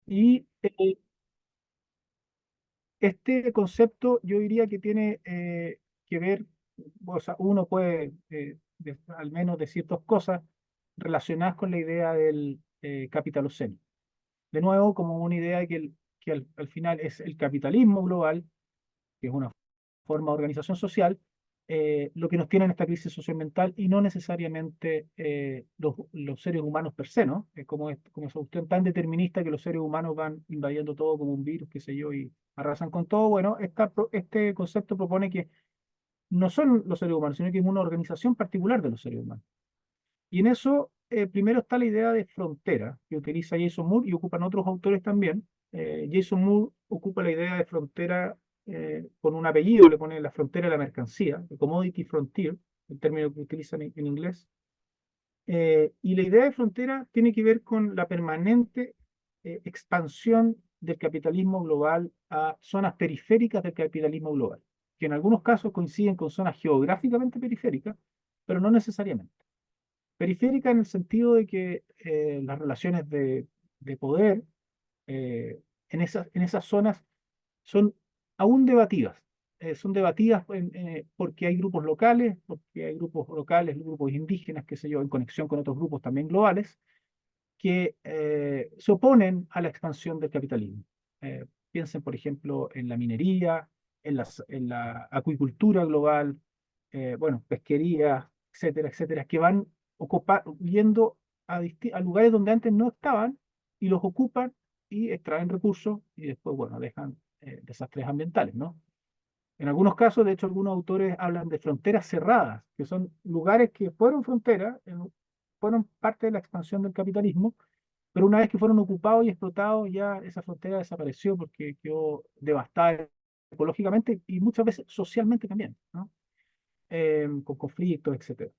Y este concepto yo diría que tiene que ver, o sea, uno puede al menos decir dos cosas relacionadas con la idea del capitaloceno. De nuevo, como una idea que al final es el capitalismo global, que es una forma de organización social, lo que nos tiene en esta crisis socioambiental y no necesariamente los seres humanos per se, ¿no? Como esa cuestión tan determinista que los seres humanos van invadiendo todo como un virus, qué sé yo, y arrasan con todo. Bueno, este concepto propone que no son los seres humanos, sino que es una organización particular de los seres humanos. Y en eso, primero está la idea de frontera, que utiliza Jason Moore y ocupan otros autores también. Jason Moore ocupa la idea de frontera con un apellido, le pone la frontera de la mercancía, the commodity frontier, el término que utilizan en inglés. Y la idea de frontera tiene que ver con la permanente expansión del capitalismo global a zonas periféricas del capitalismo global, que en algunos casos coinciden con zonas geográficamente periféricas, pero no necesariamente. Periférica en el sentido de que las relaciones de poder en esas zonas son aún debatidas. Son debatidas porque hay grupos locales, grupos indígenas, qué sé yo, en conexión con otros grupos también globales, que se oponen a la expansión del capitalismo. Piensen, por ejemplo, en la minería, en la acuicultura global, bueno, pesquería, etcétera, etcétera, que van yendo a lugares donde antes no estaban y los ocupan y extraen recursos y después, bueno, dejan desastres ambientales, ¿no? En algunos casos, de hecho, algunos autores hablan de fronteras cerradas, que son lugares que fueron fronteras, fueron parte de la expansión del capitalismo, pero una vez que fueron ocupados y explotados, ya esa frontera desapareció porque quedó devastada ecológicamente y muchas veces socialmente también, ¿no? Con conflictos, etcétera.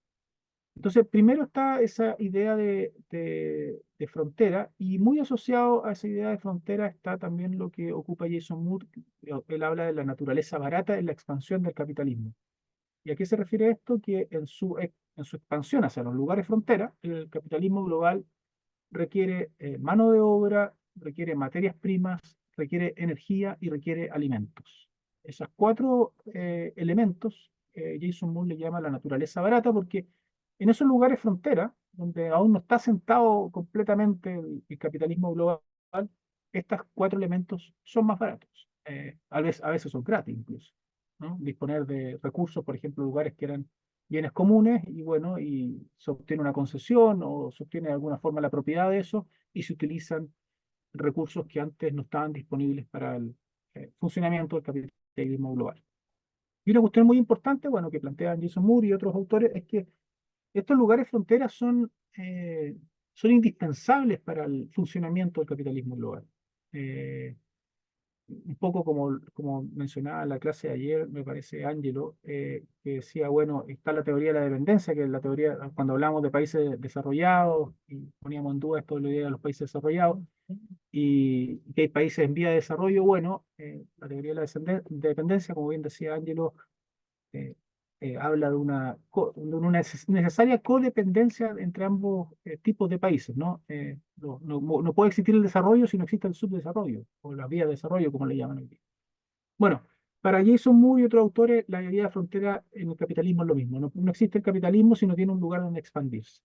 Entonces, primero está esa idea de frontera y muy asociado a esa idea de frontera está también lo que ocupa Jason Moore. Él habla de la naturaleza barata en la expansión del capitalismo. ¿Y a qué se refiere esto? Que en su expansión hacia los lugares frontera, el capitalismo global requiere mano de obra, requiere materias primas, requiere energía y requiere alimentos. Esos cuatro elementos, Jason Moore le llama la naturaleza barata porque en esos lugares frontera, donde aún no está sentado completamente el capitalismo global, estos cuatro elementos son más baratos. A veces son gratis incluso, ¿no? Disponer de recursos, por ejemplo, lugares que eran bienes comunes y bueno, y se obtiene una concesión o se obtiene de alguna forma la propiedad de eso y se utilizan recursos que antes no estaban disponibles para el funcionamiento del capitalismo global. Y una cuestión muy importante, bueno, que plantean Jason Moore y otros autores, es que estos lugares fronteras son indispensables para el funcionamiento del capitalismo global. Eh, un poco como mencionaba en la clase de ayer, me parece Angelo, que decía, bueno, está la teoría de la dependencia, que es la teoría, cuando hablamos de países desarrollados, y poníamos en duda esto de la idea de los países desarrollados, y que hay países en vía de desarrollo, bueno, la teoría de la dependencia, como bien decía Angelo, eh, habla de una necesaria codependencia entre ambos tipos de países, ¿no? No puede existir el desarrollo si no existe el subdesarrollo, o las vías de desarrollo, como le llaman hoy día. Bueno, para Jason Moore y otros autores, la idea de frontera en el capitalismo es lo mismo. No existe el capitalismo si no tiene un lugar donde expandirse.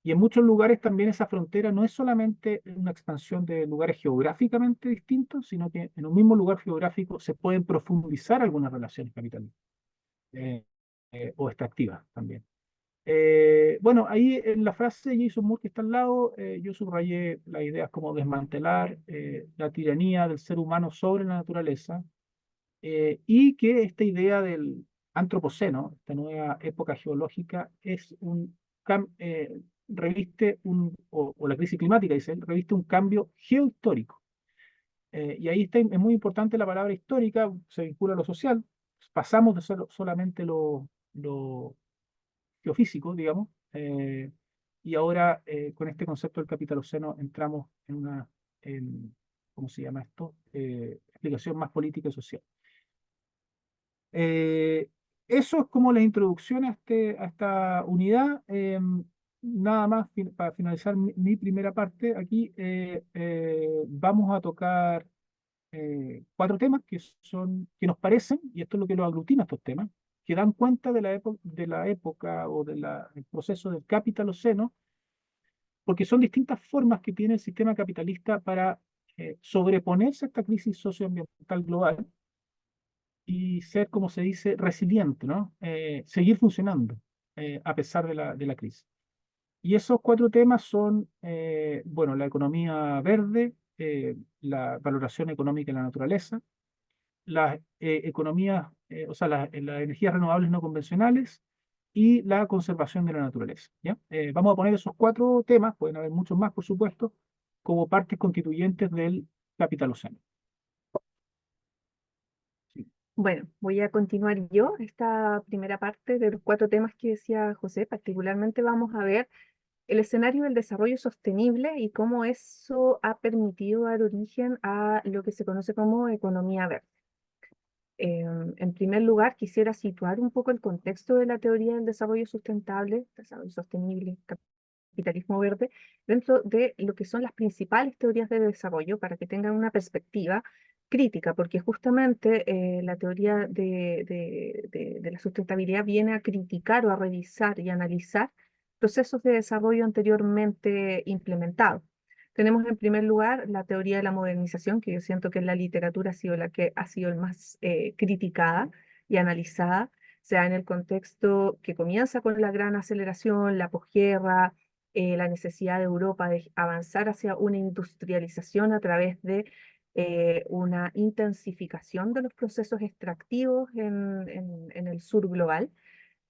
Y en muchos lugares también esa frontera no es solamente una expansión de lugares geográficamente distintos, sino que en un mismo lugar geográfico se pueden profundizar algunas relaciones capitalistas eh, o extractivas también. Bueno, ahí en la frase de Jason Moore que está al lado, yo subrayé las ideas como desmantelar la tiranía del ser humano sobre la naturaleza y que esta idea del antropoceno, esta nueva época geológica, reviste o la crisis climática, dice él, reviste un cambio geohistórico. Y ahí es muy importante la palabra histórica, se vincula a lo social, pasamos de ser solamente lo geofísico, digamos, y ahora con este concepto del capitaloceno entramos ¿cómo se llama esto? Explicación más política y social. Eh, Eso es como la introducción a esta unidad. nada más para finalizar mi primera parte, aquí vamos a tocar cuatro temas que nos parecen, y esto es lo que los aglutina estos temas, que dan cuenta de la época o del proceso del capitaloceno, porque son distintas formas que tiene el sistema capitalista para sobreponerse a esta crisis socioambiental global y ser, como se dice, resiliente, ¿no? Seguir funcionando a pesar de la crisis. Y esos cuatro temas son, bueno, la economía verde, la valoración económica de la naturaleza, las economías, o sea, las energías renovables no convencionales y la conservación de la naturaleza, ¿ya? Vamos a poner esos cuatro temas, pueden haber muchos más, por supuesto, como partes constituyentes del capitaloceno. Sí. Bueno, voy a continuar yo esta primera parte de los cuatro temas que decía José. Particularmente vamos a ver el escenario del desarrollo sostenible y cómo eso ha permitido dar origen a lo que se conoce como economía verde. En primer lugar, quisiera situar un poco el contexto de la teoría del desarrollo sustentable, desarrollo sostenible, capitalismo verde, dentro de lo que son las principales teorías de desarrollo para que tengan una perspectiva crítica, porque justamente la teoría de la sustentabilidad viene a criticar o a revisar y analizar procesos de desarrollo anteriormente implementados. Tenemos en primer lugar la teoría de la modernización, que yo siento que en la literatura ha sido la que ha sido el más criticada y analizada, sea en el contexto que comienza con la gran aceleración, la posguerra, la necesidad de Europa de avanzar hacia una industrialización a través de una intensificación de los procesos extractivos en el sur global.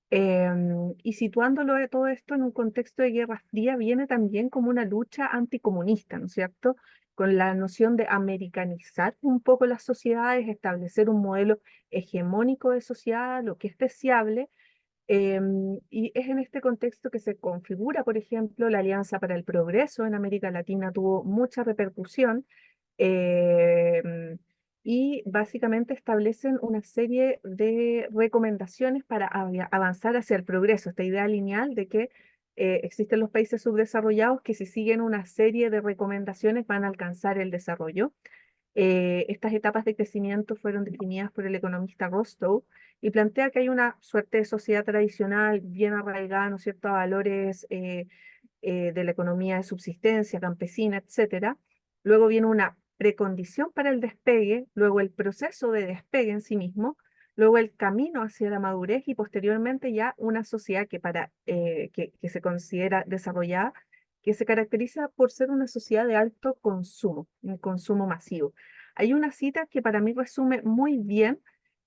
Y situándolo de todo esto en un contexto de Guerra Fría, viene también como una lucha anticomunista, ¿no es cierto? Con la noción de americanizar un poco las sociedades, establecer un modelo hegemónico de sociedad, lo que es deseable. Y es en este contexto que se configura, por ejemplo, la Alianza para el Progreso en América Latina, tuvo mucha repercusión. em, y básicamente establecen una serie de recomendaciones para avanzar hacia el progreso, esta idea lineal de que existen los países subdesarrollados que si siguen una serie de recomendaciones van a alcanzar el desarrollo. Estas etapas de crecimiento fueron definidas por el economista Rostow y plantea que hay una suerte de sociedad tradicional bien arraigada, ¿no es cierto?, a valores de la economía de subsistencia, campesina, etcétera. Luego viene una precondición para el despegue, luego el proceso de despegue en sí mismo, luego el camino hacia la madurez y posteriormente ya una sociedad que se considera desarrollada, que se caracteriza por ser una sociedad de alto consumo, un consumo masivo. Hay una cita que para mí resume muy bien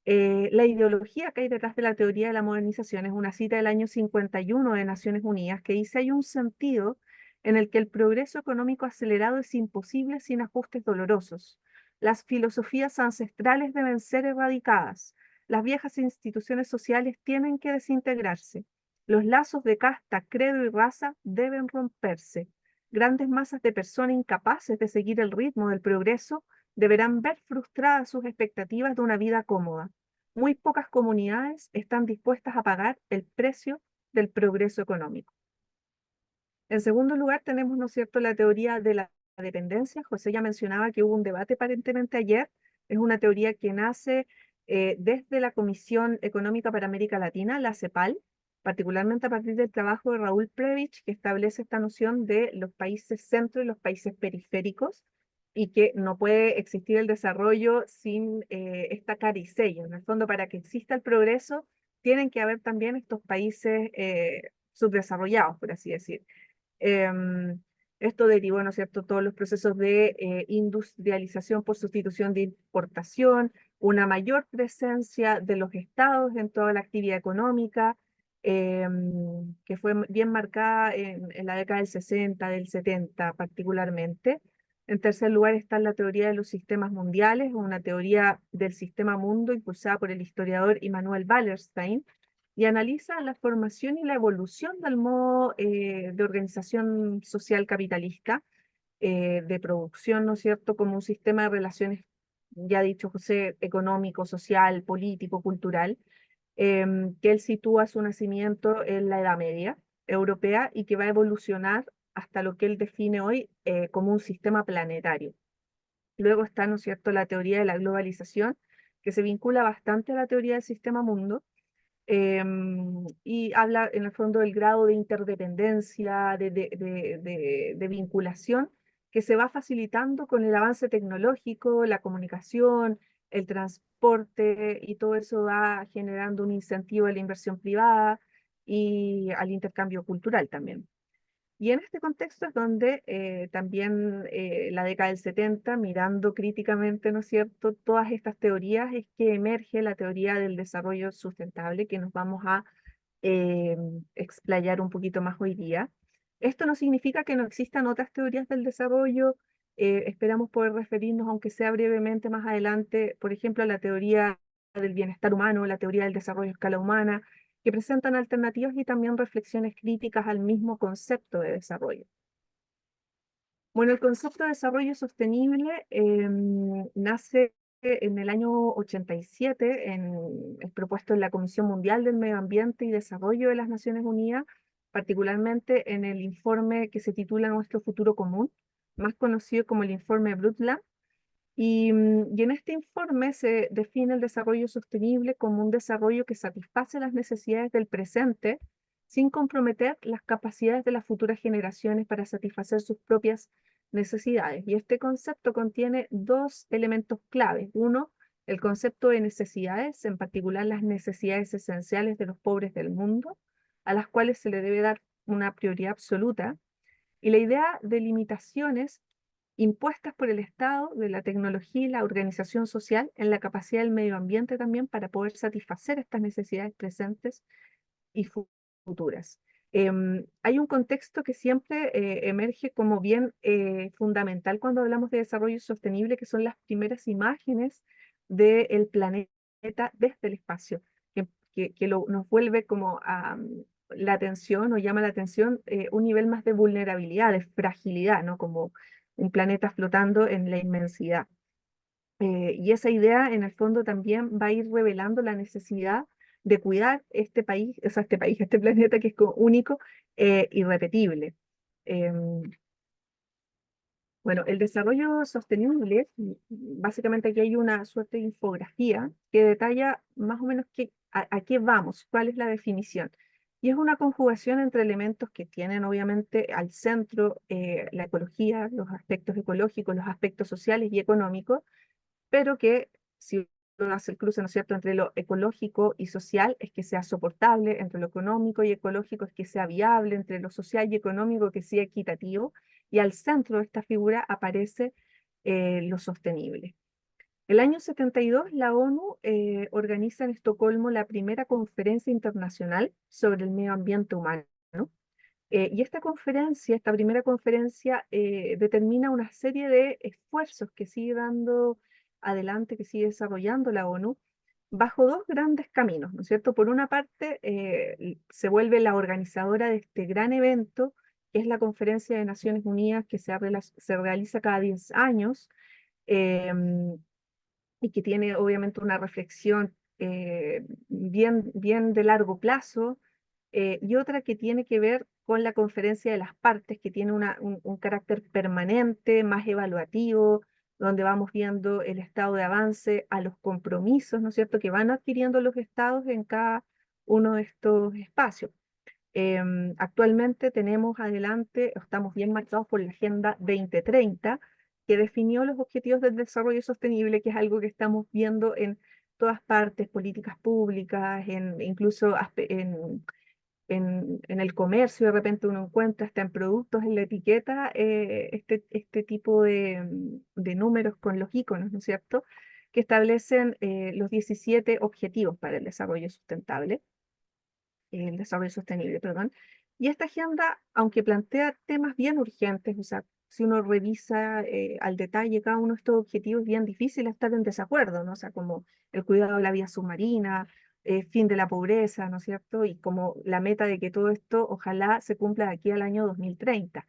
la ideología que hay detrás de la teoría de la modernización. Es una cita del año 51 de Naciones Unidas que dice: hay un sentido en el que el progreso económico acelerado es imposible sin ajustes dolorosos. Las filosofías ancestrales deben ser erradicadas. Las viejas instituciones sociales tienen que desintegrarse. Los lazos de casta, credo y raza deben romperse. Grandes masas de personas incapaces de seguir el ritmo del progreso deberán ver frustradas sus expectativas de una vida cómoda. Muy pocas comunidades están dispuestas a pagar el precio del progreso económico. En segundo lugar, tenemos, ¿no es cierto?, la teoría de la dependencia. José ya mencionaba que hubo un debate aparentemente ayer. Es una teoría que nace desde la Comisión Económica para América Latina, la CEPAL, particularmente a partir del trabajo de Raúl Previch, que establece esta noción de los países centro y los países periféricos, y que no puede existir el desarrollo sin esta cara y sello. En el fondo, para que exista el progreso, tienen que haber también estos países subdesarrollados, por así decir. Em, Esto derivó, ¿no es cierto?, todos los procesos de industrialización por sustitución de importación, una mayor presencia de los estados en toda la actividad económica, que fue bien marcada en la década del 60, del 70 particularmente. En tercer lugar está la teoría de los sistemas mundiales, una teoría del sistema mundo impulsada por el historiador Immanuel Wallerstein, y analiza la formación y la evolución del modo de organización social capitalista, de producción, ¿no es cierto?, como un sistema de relaciones, ya dicho José, económico, social, político, cultural, que él sitúa su nacimiento en la Edad Media. Europea y que va a evolucionar hasta lo que él define hoy como un sistema planetario. Luego está, ¿no es cierto?, la teoría de la globalización, que se vincula bastante a la teoría del sistema mundo, y habla en el fondo del grado de interdependencia, de vinculación que se va facilitando con el avance tecnológico, la comunicación, el transporte, y todo eso va generando un incentivo a la inversión privada y al intercambio cultural también. Y en este contexto es donde también la década del 70, mirando críticamente, ¿no es cierto?, todas estas teorías, es que emerge la teoría del desarrollo sustentable, que nos vamos a eh, explayar un poquito más hoy día. Esto no significa que no existan otras teorías del desarrollo. Esperamos poder referirnos, aunque sea brevemente más adelante, por ejemplo, a la teoría del bienestar humano, la teoría del desarrollo a escala humana, que presentan alternativas y también reflexiones críticas al mismo concepto de desarrollo. Bueno, el concepto de desarrollo sostenible nace en el año 87, es propuesto en la Comisión Mundial del Medio Ambiente y Desarrollo de las Naciones Unidas, particularmente en el informe que se titula Nuestro Futuro Común, más conocido como el informe Brundtland. Y en este informe se define el desarrollo sostenible como un desarrollo que satisface las necesidades del presente sin comprometer las capacidades de las futuras generaciones para satisfacer sus propias necesidades. Y este concepto contiene dos elementos claves. Uno, el concepto de necesidades, en particular las necesidades esenciales de los pobres del mundo, a las cuales se le debe dar una prioridad absoluta. Y la idea de limitaciones impuestas por el Estado, de la tecnología y la organización social en la capacidad del medio ambiente también para poder satisfacer estas necesidades presentes y futuras. Hay un contexto que siempre emerge como bien fundamental cuando hablamos de desarrollo sostenible, que son las primeras imágenes del planeta desde el espacio, que nos vuelve como a la atención, o llama la atención un nivel más de vulnerabilidad, de fragilidad, ¿no? Como un planeta flotando en la inmensidad. Y esa idea, en el fondo, también va a ir revelando la necesidad de cuidar este país, o sea, este planeta que es como único, irrepetible. Em, bueno, el desarrollo sostenible, básicamente aquí hay una suerte de infografía que detalla más o menos a qué vamos, cuál es la definición. Y es una conjugación entre elementos que tienen obviamente al centro la ecología, los aspectos ecológicos, los aspectos sociales y económicos, pero que si uno hace el cruce, ¿no es cierto?, entre lo ecológico y social, es que sea soportable; entre lo económico y ecológico, es que sea viable; entre lo social y económico, que sea equitativo; y al centro de esta figura aparece lo sostenible. El año 72, la ONU organiza en Estocolmo la primera conferencia internacional sobre el medio ambiente humano. Y esta primera conferencia, determina una serie de esfuerzos que sigue dando adelante, que sigue desarrollando la ONU, bajo dos grandes caminos, ¿no es cierto? Por una parte, se vuelve la organizadora de este gran evento, que es la Conferencia de Naciones Unidas, que se realiza cada 10 años, em, y que tiene obviamente una reflexión bien de largo plazo, y otra que tiene que ver con la conferencia de las partes, que tiene un carácter permanente, más evaluativo, donde vamos viendo el estado de avance a los compromisos, ¿no es cierto?, que van adquiriendo los estados en cada uno de estos espacios. Actualmente tenemos adelante, estamos bien marcados por la Agenda 2030, que definió los objetivos del desarrollo sostenible, que es algo que estamos viendo en todas partes: políticas públicas, incluso en el comercio. De repente uno encuentra hasta en productos, en la etiqueta, este tipo de números con los iconos, ¿no es cierto?, que establecen los 17 objetivos para el desarrollo sostenible, perdón. Y esta agenda, aunque plantea temas bien urgentes, o sea, si uno revisa al detalle cada uno de estos objetivos, es bien difícil estar en desacuerdo, ¿no? O sea, como el cuidado de la vida submarina, fin de la pobreza, ¿no es cierto? Y como la meta de que todo esto ojalá se cumpla de aquí al año 2030.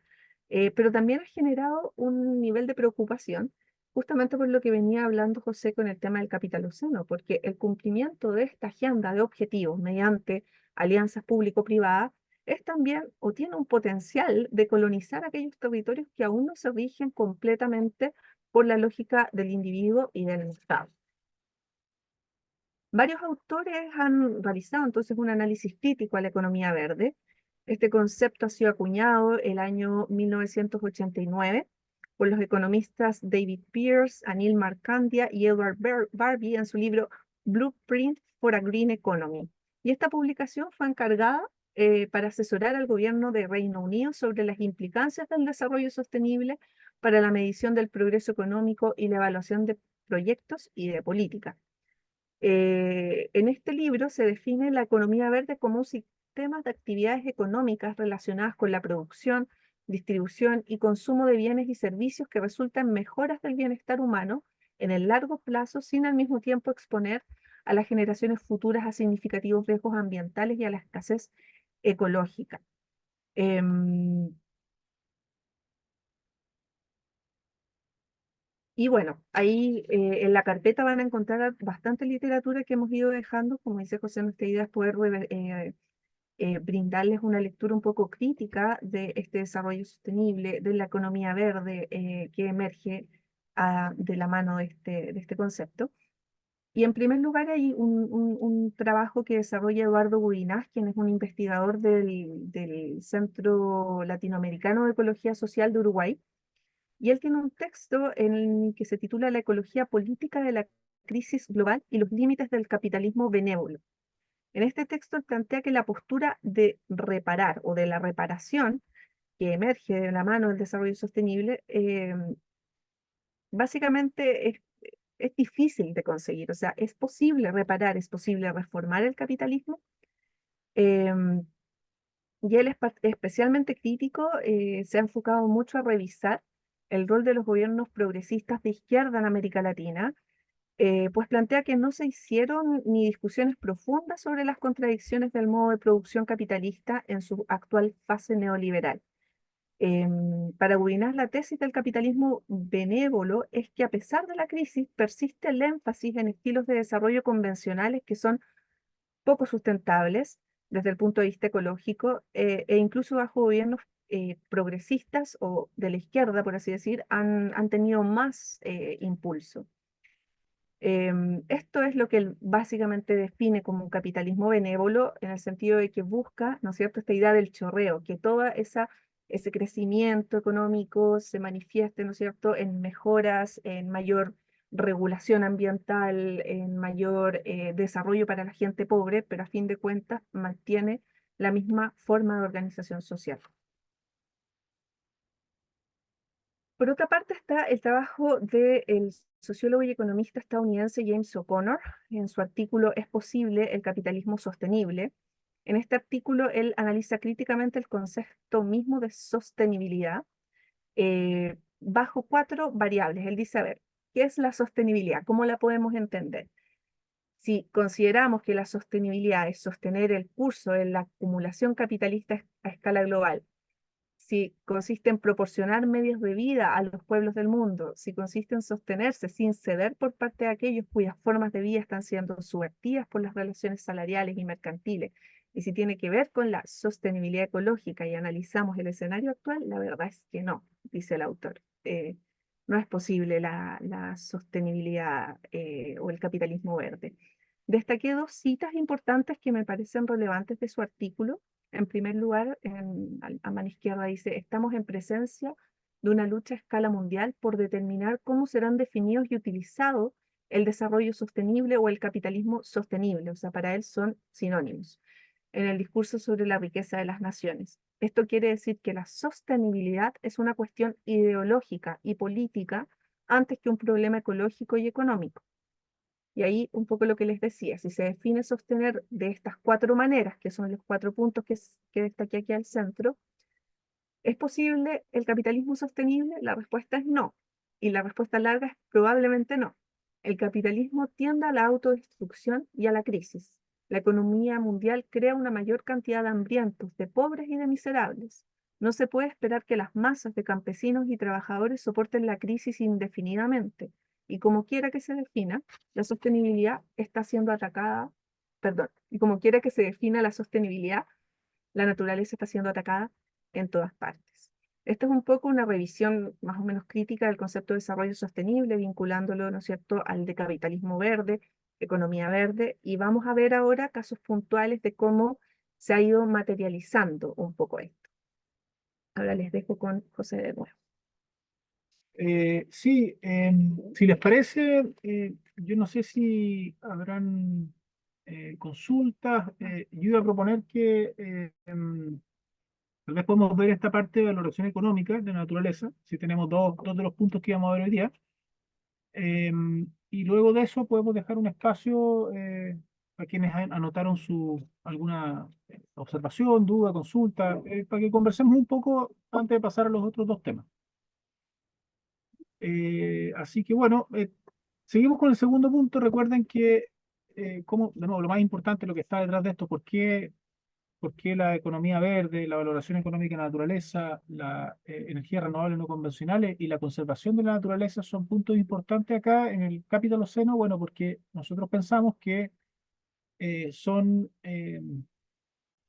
Pero también ha generado un nivel de preocupación, justamente por lo que venía hablando José con el tema del capitaloceno, porque el cumplimiento de esta agenda de objetivos mediante alianzas público-privadas es también o tiene un potencial de colonizar aquellos territorios que aún no se rigen completamente por la lógica del individuo y del Estado. Varios autores han realizado entonces un análisis crítico a la economía verde. Este concepto ha sido acuñado el año 1989 por los economistas David Pearce, Anil Markandia y Edward Barbie en su libro Blueprint for a Green Economy. Y esta publicación fue encargada para asesorar al gobierno de Reino Unido sobre las implicancias del desarrollo sostenible para la medición del progreso económico y la evaluación de proyectos y de políticas. En este libro se define la economía verde como un sistema de actividades económicas relacionadas con la producción, distribución y consumo de bienes y servicios que resultan mejoras del bienestar humano en el largo plazo sin al mismo tiempo exponer a las generaciones futuras a significativos riesgos ambientales y a la escasez ecológica. Em, Y bueno, ahí en la carpeta van a encontrar bastante literatura que hemos ido dejando. Como dice José, nuestra idea es poder brindarles una lectura un poco crítica de este desarrollo sostenible, de la economía verde que emerge de la mano de este concepto. Y en primer lugar hay un trabajo que desarrolla Eduardo Budinás, quien es un investigador del Centro Latinoamericano de Ecología Social de Uruguay, y él tiene un texto en el que se titula La ecología política de la crisis global y los límites del capitalismo benévolo. En este texto él plantea que la postura de reparar o de la reparación que emerge de la mano del desarrollo sostenible, básicamente es difícil de conseguir. O sea, es posible reparar, es posible reformar el capitalismo. em, y él es especialmente crítico, se ha enfocado mucho a revisar el rol de los gobiernos progresistas de izquierda en América Latina, pues plantea que no se hicieron ni discusiones profundas sobre las contradicciones del modo de producción capitalista en su actual fase neoliberal. Para Guinness, la tesis del capitalismo benévolo es que a pesar de la crisis persiste el énfasis en estilos de desarrollo convencionales que son poco sustentables desde el punto de vista ecológico, e incluso bajo gobiernos progresistas o de la izquierda, por así decir, han tenido más impulso. Esto es lo que él básicamente define como un capitalismo benévolo, en el sentido de que busca, ¿no es cierto?, esta idea del chorreo, que ese crecimiento económico se manifieste, ¿no es cierto?, en mejoras, en mayor regulación ambiental, en mayor desarrollo para la gente pobre, pero a fin de cuentas mantiene la misma forma de organización social. Por otra parte está el trabajo del sociólogo y economista estadounidense James O'Connor en su artículo ¿Es posible el capitalismo sostenible? En este artículo él analiza críticamente el concepto mismo de sostenibilidad bajo 4 variables. Él dice, a ver, ¿qué es la sostenibilidad? ¿Cómo la podemos entender? Si consideramos que la sostenibilidad es sostener el curso de la acumulación capitalista a escala global, si consiste en proporcionar medios de vida a los pueblos del mundo, si consiste en sostenerse sin ceder por parte de aquellos cuyas formas de vida están siendo subvertidas por las relaciones salariales y mercantiles, y si tiene que ver con la sostenibilidad ecológica y analizamos el escenario actual, la verdad es que no, dice el autor. No es posible la sostenibilidad o el capitalismo verde. Destaqué 2 citas importantes que me parecen relevantes de su artículo. En primer lugar, a mano izquierda dice, estamos en presencia de una lucha a escala mundial por determinar cómo serán definidos y utilizados el desarrollo sostenible o el capitalismo sostenible. O sea, para él son sinónimos en el discurso sobre la riqueza de las naciones. Esto quiere decir que la sostenibilidad es una cuestión ideológica y política antes que un problema ecológico y económico. Y ahí un poco lo que les decía, si se define sostener de estas 4 maneras, que son los 4 puntos que destaqué aquí al centro, ¿es posible el capitalismo sostenible? La respuesta es no. Y la respuesta larga es probablemente no. El capitalismo tiende a la autodestrucción y a la crisis. La economía mundial crea una mayor cantidad de hambrientos, de pobres y de miserables. No se puede esperar que las masas de campesinos y trabajadores soporten la crisis indefinidamente. Y como quiera que se defina, la sostenibilidad está siendo atacada, perdón, y como quiera que se defina la sostenibilidad, la naturaleza está siendo atacada en todas partes. Esto es un poco una revisión más o menos crítica del concepto de desarrollo sostenible, vinculándolo, ¿no es cierto?, al de capitalismo verde, economía verde, y vamos a ver ahora casos puntuales de cómo se ha ido materializando un poco esto. Ahora les dejo con José de nuevo. Sí, si les parece, yo no sé si habrán consultas. Yo iba a proponer que tal vez podemos ver esta parte de valoración económica de la naturaleza, si tenemos dos de los puntos que íbamos a ver hoy día. Y luego de eso podemos dejar un espacio para quienes anotaron alguna observación, duda, consulta, para que conversemos un poco antes de pasar a los otros dos temas. Así que bueno, seguimos con el segundo punto. Recuerden que, de nuevo, lo más importante, lo que está detrás de esto, por qué la economía verde, la valoración económica de la naturaleza, la energías renovables no convencionales y la conservación de la naturaleza son puntos importantes acá en el capítulo seno. Bueno, porque nosotros pensamos que son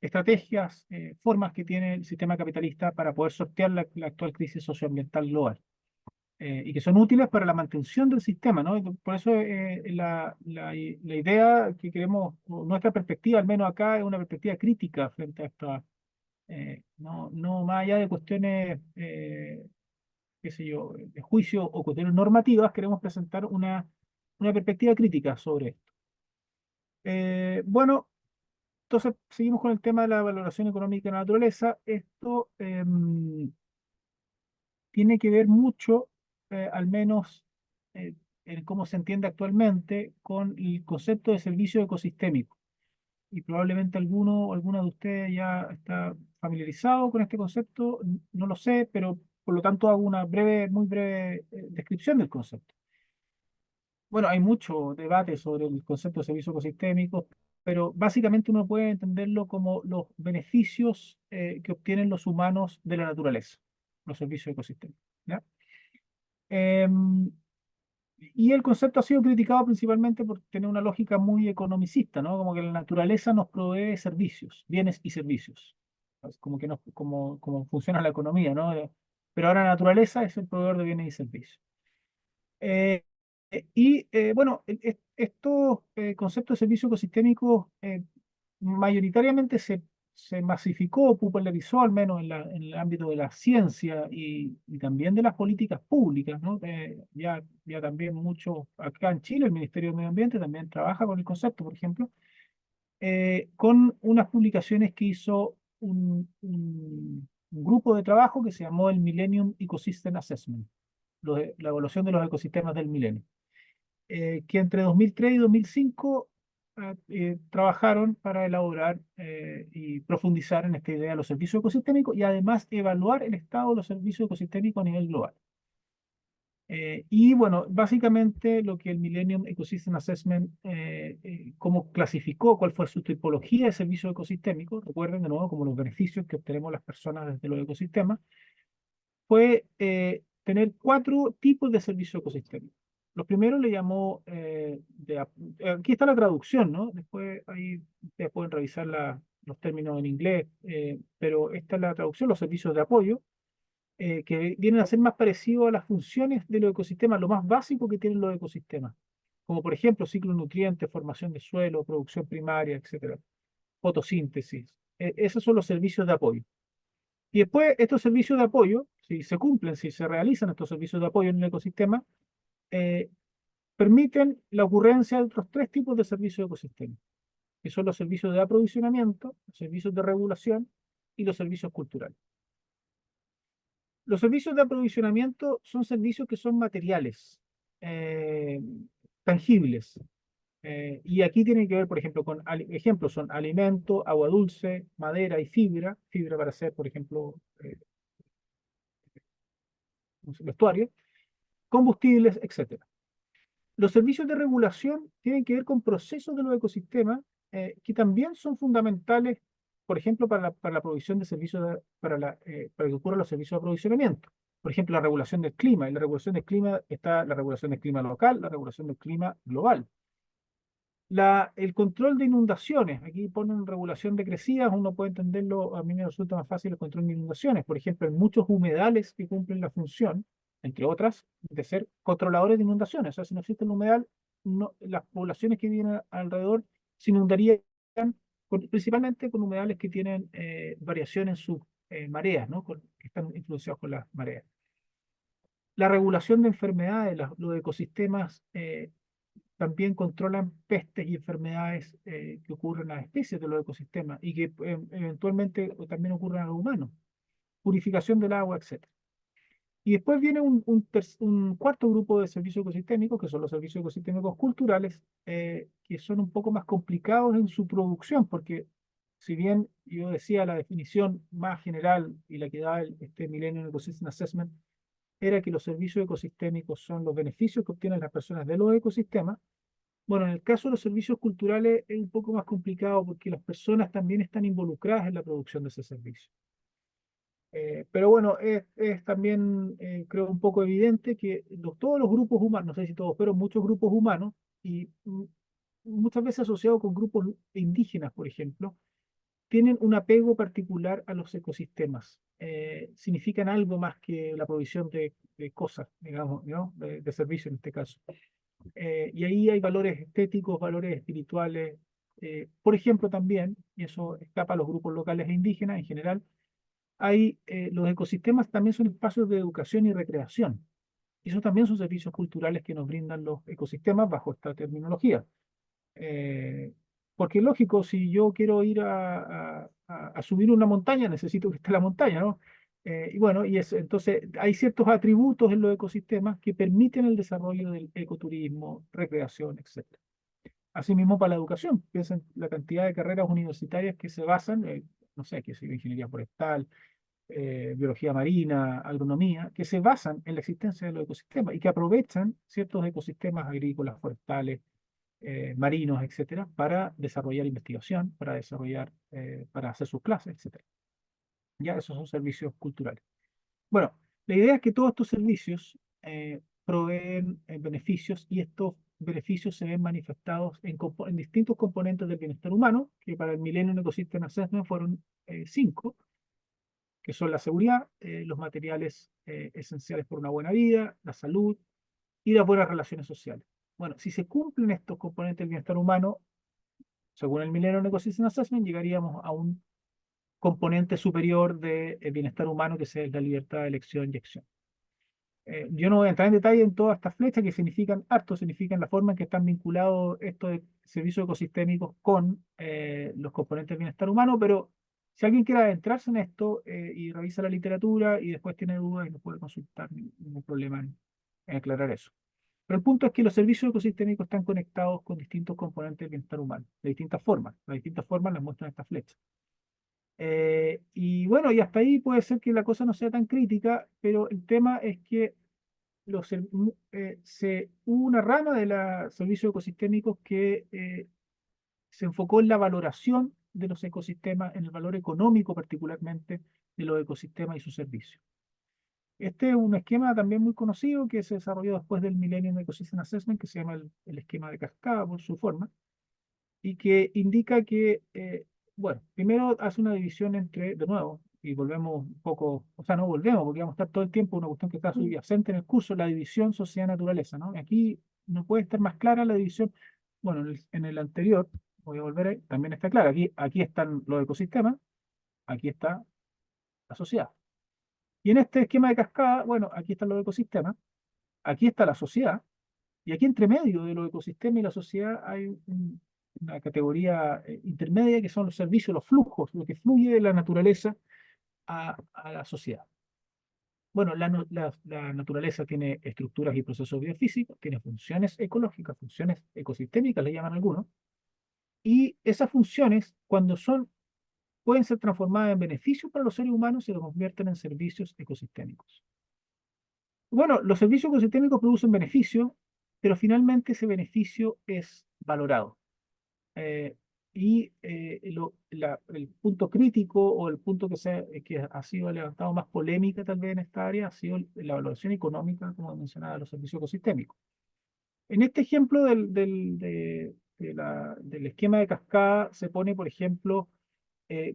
estrategias, formas que tiene el sistema capitalista para poder sortear la actual crisis socioambiental global. Y que son útiles para la mantención del sistema, ¿no? Por eso la idea que queremos, o nuestra perspectiva, al menos acá, es una perspectiva crítica frente a esta, no más allá de cuestiones, qué sé yo, de juicio o cuestiones normativas, queremos presentar una perspectiva crítica sobre esto. Bueno, entonces seguimos con el tema de la valoración económica de la naturaleza. Esto tiene que ver mucho, al menos eh, en cómo se entiende actualmente, con el concepto de servicio ecosistémico. Y probablemente alguno o alguna de ustedes ya está familiarizado con este concepto, no lo sé, pero por lo tanto hago una breve, muy breve descripción del concepto. Bueno, hay mucho debate sobre el concepto de servicio ecosistémico, pero básicamente uno puede entenderlo como los beneficios que obtienen los humanos de la naturaleza, los servicios ecosistémicos. ¿Ya? Em, y el concepto ha sido criticado principalmente por tener una lógica muy economicista, ¿no? Como que la naturaleza nos provee servicios, bienes y servicios. Es como que como funciona la economía, ¿no? Pero ahora la naturaleza es el proveedor de bienes y servicios. Eh, bueno, estos conceptos de servicio ecosistémico mayoritariamente se masificó o popularizó, al menos en el ámbito de la ciencia y también de las políticas públicas, ¿no? Ya también mucho, acá en Chile, el Ministerio de Medio Ambiente también trabaja con el concepto, por ejemplo, con unas publicaciones que hizo un grupo de trabajo que se llamó el Millennium Ecosystem Assessment, la evaluación de los ecosistemas del milenio, que entre 2003 y 2005 trabajaron para elaborar y profundizar en esta idea de los servicios ecosistémicos y además evaluar el estado de los servicios ecosistémicos a nivel global. Y bueno, básicamente lo que el Millennium Ecosystem Assessment, cómo clasificó, cuál fue su tipología de servicios ecosistémicos, recuerden de nuevo como los beneficios que obtenemos las personas desde los ecosistemas, fue tener cuatro tipos de servicios ecosistémicos. Los primeros le llamó, aquí está la traducción, ¿no? Después ahí ustedes pueden revisar los términos en inglés, pero esta es la traducción, los servicios de apoyo, que vienen a ser más parecidos a las funciones de los ecosistemas, lo más básico que tienen los ecosistemas, como por ejemplo ciclo de nutrientes, formación de suelo, producción primaria, etcétera, fotosíntesis. Esos son los servicios de apoyo. Y después estos servicios de apoyo, si se cumplen, si se realizan estos servicios de apoyo en el ecosistema, eh, permiten la ocurrencia de otros tres tipos de servicios de ecosistema, que son los servicios de aprovisionamiento, los servicios de regulación y los servicios culturales. Los servicios de aprovisionamiento son servicios que son materiales, eh, tangibles. Y aquí tienen que ver, por ejemplo, con ejemplos son alimento, agua dulce, madera y fibra para hacer, por ejemplo, vestuario, combustibles, etcétera. Los servicios de regulación tienen que ver con procesos de los ecosistemas que también son fundamentales, por ejemplo, para la provisión de servicios, para que ocurran los servicios de aprovisionamiento. Por ejemplo, la regulación del clima. En la regulación del clima está la regulación del clima local, la regulación del clima global. El control de inundaciones, aquí ponen regulación de crecidas, uno puede entenderlo, a mí me resulta más fácil el control de inundaciones. Por ejemplo, hay muchos humedales que cumplen la función, entre otras, de ser controladores de inundaciones. O sea, si no existe el humedal, las poblaciones que viven alrededor se inundarían principalmente con humedales que tienen variación en sus mareas, ¿no? Que están influenciados con las mareas. La regulación de enfermedades, los ecosistemas también controlan pestes y enfermedades que ocurren a especies de los ecosistemas y que eventualmente también ocurren a los humanos. Purificación del agua, etcétera. Y después viene un cuarto grupo de servicios ecosistémicos, que son los servicios ecosistémicos culturales, que son un poco más complicados en su producción, porque si bien yo decía la definición más general y la que da este Millennium Ecosystem Assessment, era que los servicios ecosistémicos son los beneficios que obtienen las personas de los ecosistemas. Bueno, en el caso de los servicios culturales es un poco más complicado porque las personas también están involucradas en la producción de ese servicio. Pero bueno, es también, creo, un poco evidente que todos los grupos humanos, no sé si todos, pero muchos grupos humanos, y muchas veces asociados con grupos indígenas, por ejemplo, tienen un apego particular a los ecosistemas. Significan algo más que la provisión de cosas, digamos, ¿no? De servicios en este caso. Y ahí hay valores estéticos, valores espirituales. Por ejemplo, también, y eso escapa a los grupos locales e indígenas en general, los ecosistemas también son espacios de educación y recreación. Y eso también son servicios culturales que nos brindan los ecosistemas bajo esta terminología. Eh, Porque lógico, si yo quiero ir a subir una montaña, necesito que esté la montaña, ¿no? Y bueno, entonces hay ciertos atributos en los ecosistemas que permiten el desarrollo del ecoturismo, recreación, etcétera. Asimismo, para la educación, piensen la cantidad de carreras universitarias que se basan, no sé, que es ingeniería forestal, biología marina, agronomía, que se basan en la existencia de los ecosistemas y que aprovechan ciertos ecosistemas agrícolas, forestales, marinos, etcétera, para desarrollar investigación, para hacer sus clases, etcétera. Ya esos son servicios culturales. Bueno, la idea es que todos estos servicios proveen beneficios y estos beneficios se ven manifestados en distintos componentes del bienestar humano, que para el Millennium Ecosystem Assessment fueron 5, que son la seguridad, los materiales esenciales por una buena vida, la salud y las buenas relaciones sociales. Bueno, si se cumplen estos componentes del bienestar humano, según el Millennium Ecosystem Assessment, llegaríamos a un componente superior de bienestar humano, que es la libertad de elección y acción. Yo no voy a entrar en detalle en todas estas flechas que significan harto, significan la forma en que están vinculados estos servicios ecosistémicos con los componentes del bienestar humano, pero si alguien quiere adentrarse en esto y revisa la literatura y después tiene dudas y nos puede consultar, ningún problema en aclarar eso. Pero el punto es que los servicios ecosistémicos están conectados con distintos componentes del bienestar humano, de distintas formas. Las distintas formas las muestran estas flechas. Y bueno, y hasta ahí puede ser que la cosa no sea tan crítica, pero el tema es que hubo una rama de los servicios ecosistémicos que se enfocó en la valoración de los ecosistemas, en el valor económico particularmente de los ecosistemas y sus servicios. Este es un esquema también muy conocido que se desarrolló después del Millennium Ecosystem Assessment, que se llama el esquema de cascada por su forma, y que indica que, bueno, primero hace una división entre, de nuevo, y volvemos un poco, o sea, no volvemos, porque vamos a estar todo el tiempo, una cuestión que está subyacente en el curso, la división sociedad-naturaleza, ¿no? Aquí no puede estar más clara la división, bueno, en el anterior, voy a volver ahí, también está clara, aquí están los ecosistemas, aquí está la sociedad. Y en este esquema de cascada, bueno, aquí están los ecosistemas, aquí está la sociedad, y aquí entre medio de los ecosistemas y la sociedad hay una categoría intermedia que son los servicios, los flujos, lo que fluye de la naturaleza a la sociedad. Bueno, la naturaleza tiene estructuras y procesos biofísicos, tiene funciones ecológicas, funciones ecosistémicas, le llaman algunos, y esas funciones, cuando pueden ser transformadas en beneficios para los seres humanos, se convierten en servicios ecosistémicos. Bueno, los servicios ecosistémicos producen beneficio, pero finalmente ese beneficio es valorado. Eh, el punto crítico o el punto que ha sido levantado más polémica tal vez en esta área ha sido la evaluación económica, como mencionaba, de los servicios ecosistémicos. En este ejemplo del esquema de cascada se pone, por ejemplo,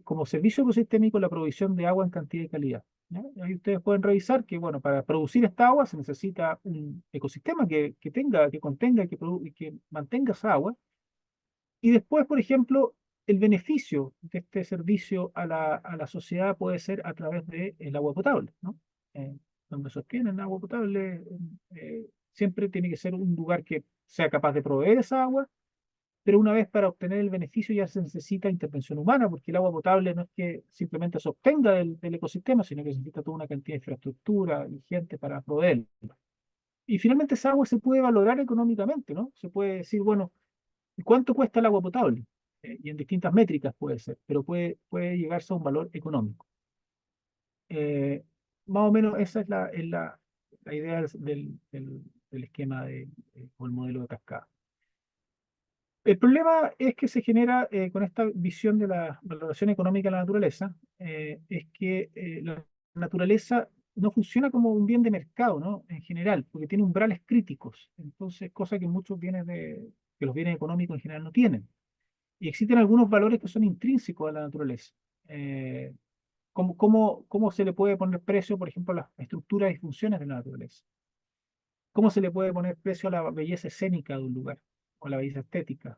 como servicio ecosistémico la provisión de agua en cantidad y calidad. ¿Ya? Ahí ustedes pueden revisar que, bueno, para producir esta agua se necesita un ecosistema que tenga, que contenga y que mantenga esa agua. Y después, por ejemplo, el beneficio de este servicio a la sociedad puede ser a través del agua potable, ¿no? Eh, Donde sostienen agua potable, siempre tiene que ser un lugar que sea capaz de proveer esa agua, pero una vez para obtener el beneficio ya se necesita intervención humana, porque el agua potable no es que simplemente se obtenga del ecosistema, sino que se necesita toda una cantidad de infraestructura y gente para proveerla. Y finalmente esa agua se puede valorar económicamente, ¿no? Se puede decir, bueno, ¿cuánto cuesta el agua potable? Y en distintas métricas puede ser, pero puede llegarse a un valor económico. Eh, Más o menos esa es la idea del esquema o el modelo de cascada. El problema es que se genera con esta visión de la valoración económica de la naturaleza, es que la naturaleza no funciona como un bien de mercado, ¿no? En general, porque tiene umbrales críticos, entonces, cosa que que los bienes económicos en general no tienen. Y existen algunos valores que son intrínsecos a la naturaleza. Eh, ¿Cómo se le puede poner precio, por ejemplo, a las estructuras y funciones de la naturaleza? ¿Cómo se le puede poner precio a la belleza escénica de un lugar o a la belleza estética?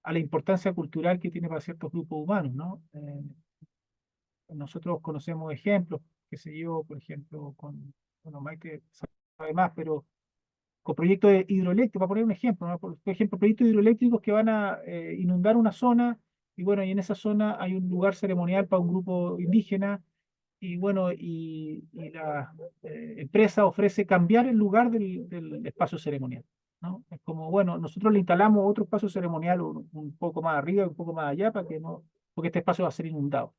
A la importancia cultural que tiene para ciertos grupos humanos, ¿no? Nosotros conocemos ejemplos, que se yo, por ejemplo, bueno, Maite sabe más, pero con proyectos hidroeléctricos, para poner un ejemplo, ¿no? Por ejemplo, proyectos hidroeléctricos que van a inundar una zona, y bueno, y en esa zona hay un lugar ceremonial para un grupo indígena, y bueno, y la empresa ofrece cambiar el lugar del espacio ceremonial, ¿no? Es como, bueno, nosotros le instalamos otro espacio ceremonial un poco más arriba, un poco más allá, para que no, porque este espacio va a ser inundado.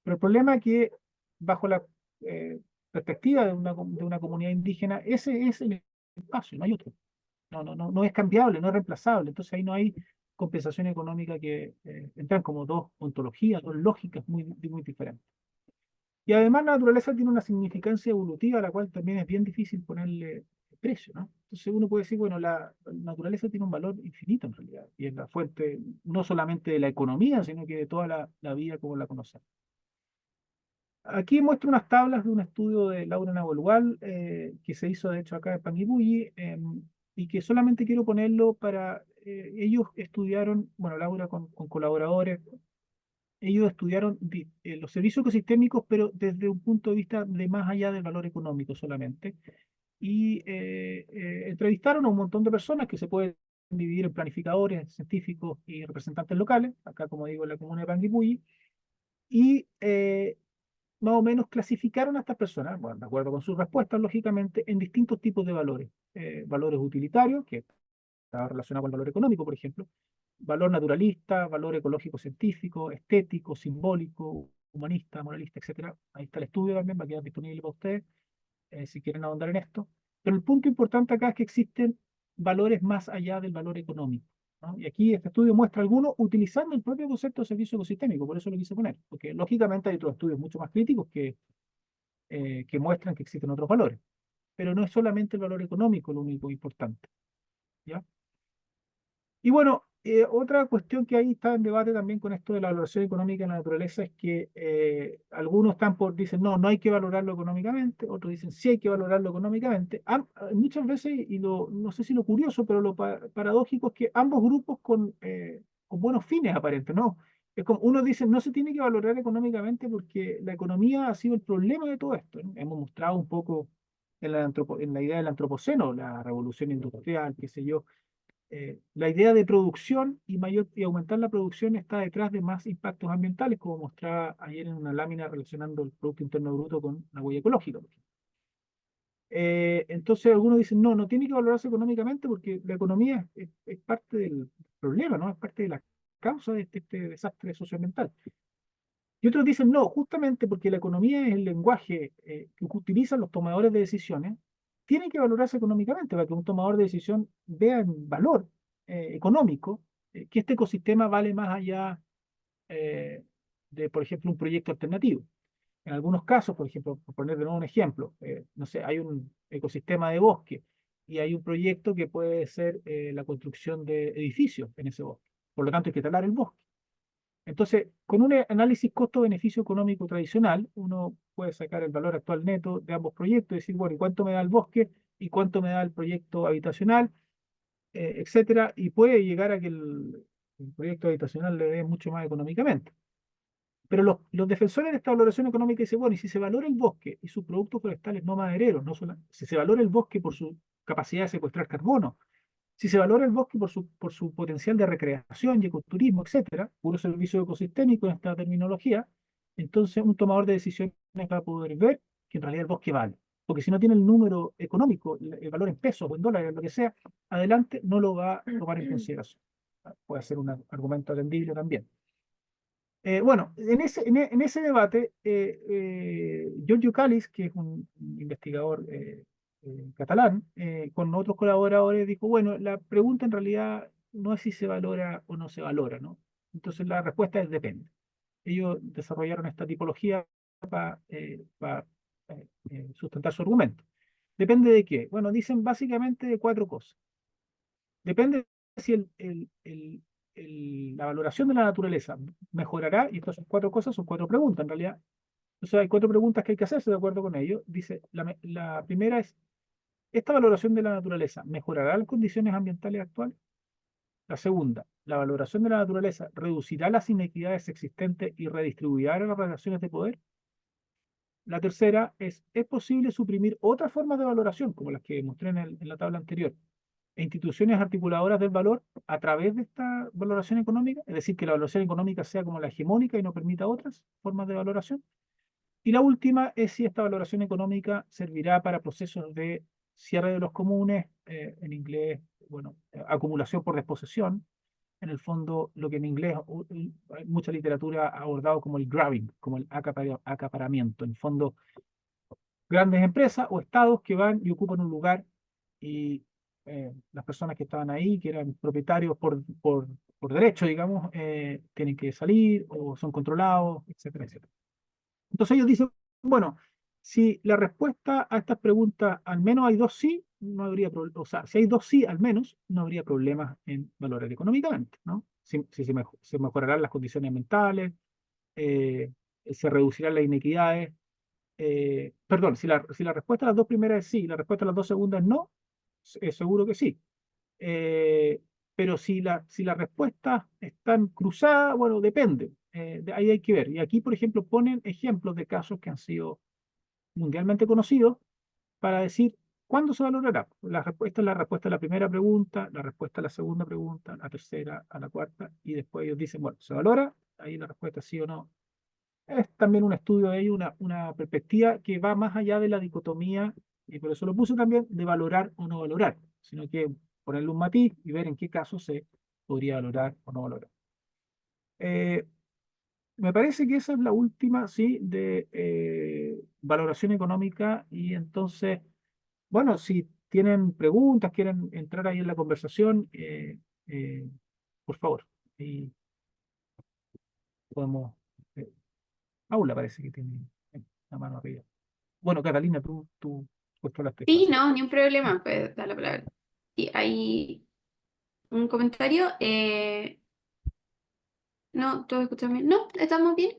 Pero el problema es que, bajo la perspectiva de una comunidad indígena, ese es el espacio, no hay otro. No es cambiable, no es reemplazable. Entonces ahí no hay compensación económica que entran como dos ontologías, dos lógicas muy diferentes. Y además la naturaleza tiene una significancia evolutiva a la cual también es bien difícil ponerle precio, ¿no? Entonces uno puede decir, bueno, la naturaleza tiene un valor infinito en realidad, y es la fuente no solamente de la economía, sino que de toda la vida como la conocemos. Aquí muestro unas tablas de un estudio de Laura Nahuelhual, que se hizo de hecho acá en Panguipulli, y que solamente quiero ponerlo para, ellos estudiaron, bueno, Laura con colaboradores, ellos estudiaron los servicios ecosistémicos, pero desde un punto de vista de más allá del valor económico solamente. Y entrevistaron a un montón de personas que se pueden dividir en planificadores, científicos y representantes locales, acá como digo en la comuna de Panguipulli, y más o menos clasificaron a estas personas, bueno, de acuerdo con sus respuestas, lógicamente, en distintos tipos de valores. Valores utilitarios, que está relacionado con el valor económico, por ejemplo, valor naturalista, valor ecológico científico, estético, simbólico, humanista, moralista, etcétera. Ahí está el estudio también, va a quedar disponible para ustedes, si quieren ahondar en esto. Pero el punto importante acá es que existen valores más allá del valor económico, ¿no? Y aquí este estudio muestra algunos utilizando el propio concepto de servicio ecosistémico, por eso lo quise poner, porque lógicamente hay otros estudios mucho más críticos que muestran que existen otros valores, pero no es solamente el valor económico lo único importante, ¿ya? Y bueno, otra cuestión que ahí está en debate también con esto de la valoración económica en la naturaleza es que algunos dicen, no, no hay que valorarlo económicamente, otros dicen, sí hay que valorarlo económicamente. Muchas veces, y no sé si lo curioso, pero lo paradójico es que ambos grupos con buenos fines aparentes, ¿no? Es como uno dice, no se tiene que valorar económicamente porque la economía ha sido el problema de todo esto, ¿no? Hemos mostrado un poco en la idea del antropoceno, la revolución industrial, qué sé yo, la idea de producción y aumentar la producción está detrás de más impactos ambientales, como mostraba ayer en una lámina relacionando el Producto Interno Bruto con la huella ecológica, por ejemplo. Entonces algunos dicen, no, no tiene que valorarse económicamente porque la economía es parte del problema, ¿no? Es parte de la causa de este desastre socioambiental. Y otros dicen, no, justamente porque la economía es el lenguaje que utilizan los tomadores de decisiones, tiene que valorarse económicamente para que un tomador de decisión vea en valor económico que este ecosistema vale más allá de, por ejemplo, un proyecto alternativo. En algunos casos, por ejemplo, por poner de nuevo un ejemplo, no sé, hay un ecosistema de bosque y hay un proyecto que puede ser la construcción de edificios en ese bosque. Por lo tanto, hay que talar el bosque. Entonces, con un análisis costo-beneficio económico tradicional, uno puede sacar el valor actual neto de ambos proyectos y decir, bueno, ¿y cuánto me da el bosque? ¿Y cuánto me da el proyecto habitacional? Etcétera, y puede llegar a que el proyecto habitacional le dé mucho más económicamente. Pero los defensores de esta valoración económica dicen, bueno, y si se valora el bosque y sus productos forestales no madereros, si se valora el bosque por su capacidad de secuestrar carbono, si se valora el bosque por su potencial de recreación y ecoturismo, etcétera, puro servicio ecosistémico en esta terminología, entonces un tomador de decisiones va a poder ver que en realidad el bosque vale. Porque si no tiene el número económico, el valor en pesos o en dólares, lo que sea, adelante no lo va a tomar en consideración. Puede ser un argumento atendible también. Bueno, en ese debate, Giorgio Calis, que es un investigador catalán, con otros colaboradores, dijo, bueno, la pregunta en realidad no es si se valora o no se valora, ¿no? Entonces la respuesta es depende. Ellos desarrollaron esta tipología para sustentar su argumento. ¿Depende de qué? Bueno, dicen básicamente de cuatro cosas. Depende si la valoración de la naturaleza mejorará, y estas son cuatro cosas, son cuatro preguntas en realidad. Entonces hay cuatro preguntas que hay que hacerse de acuerdo con ello. Dice, la primera es, ¿esta valoración de la naturaleza mejorará las condiciones ambientales actuales? La segunda, ¿la valoración de la naturaleza reducirá las inequidades existentes y redistribuirá las relaciones de poder? La tercera ¿es posible suprimir otras formas de valoración, como las que mostré en la tabla anterior, e instituciones articuladoras del valor a través de esta valoración económica? Es decir, que la valoración económica sea como la hegemónica y no permita otras formas de valoración. Y la última es si esta valoración económica servirá para procesos de cierre de los comunes, en inglés, bueno, acumulación por desposesión, en el fondo lo que en inglés hay mucha literatura ha abordado como el grabbing, como el acaparamiento, en el fondo grandes empresas o estados que van y ocupan un lugar y las personas que estaban ahí, que eran propietarios por derecho, digamos, tienen que salir o son controlados, etcétera, etcétera. Entonces ellos dicen, bueno, si la respuesta a estas preguntas al menos hay dos sí, no habría problema, o sea, si hay dos sí al menos, no habría problemas en valorar económicamente, ¿no? Si se mejorarán las condiciones mentales, eh, se reducirán las inequidades, perdón, si la respuesta a las dos primeras es sí, y la respuesta a las dos segundas es no, es seguro que sí. Eh, pero si las respuestas están cruzadas, bueno, depende. Ahí hay que ver. Y aquí, por ejemplo, ponen ejemplos de casos que han sido mundialmente conocidos para decir cuándo se valorará. La respuesta es la respuesta a la primera pregunta, la respuesta a la segunda pregunta, la tercera, a la cuarta, y después ellos dicen, bueno, ¿se valora? Ahí la respuesta es sí o no. Es también un estudio de ello, una perspectiva que va más allá de la dicotomía, y por eso lo puse también, de valorar o no valorar, sino que ponerle un matiz y ver en qué caso se podría valorar o no valorar. Eh, Me parece que esa es la última, sí, de valoración económica, y entonces, bueno, si tienen preguntas, quieren entrar ahí en la conversación, eh, por favor, y podemos... eh, Paula parece que tiene la mano arriba. Bueno, Catalina, tú controlas tu Sí, espacio. no, ni un problema, pues da la palabra. Sí, hay un comentario. No, ¿todos escuchan bien? No, estamos bien.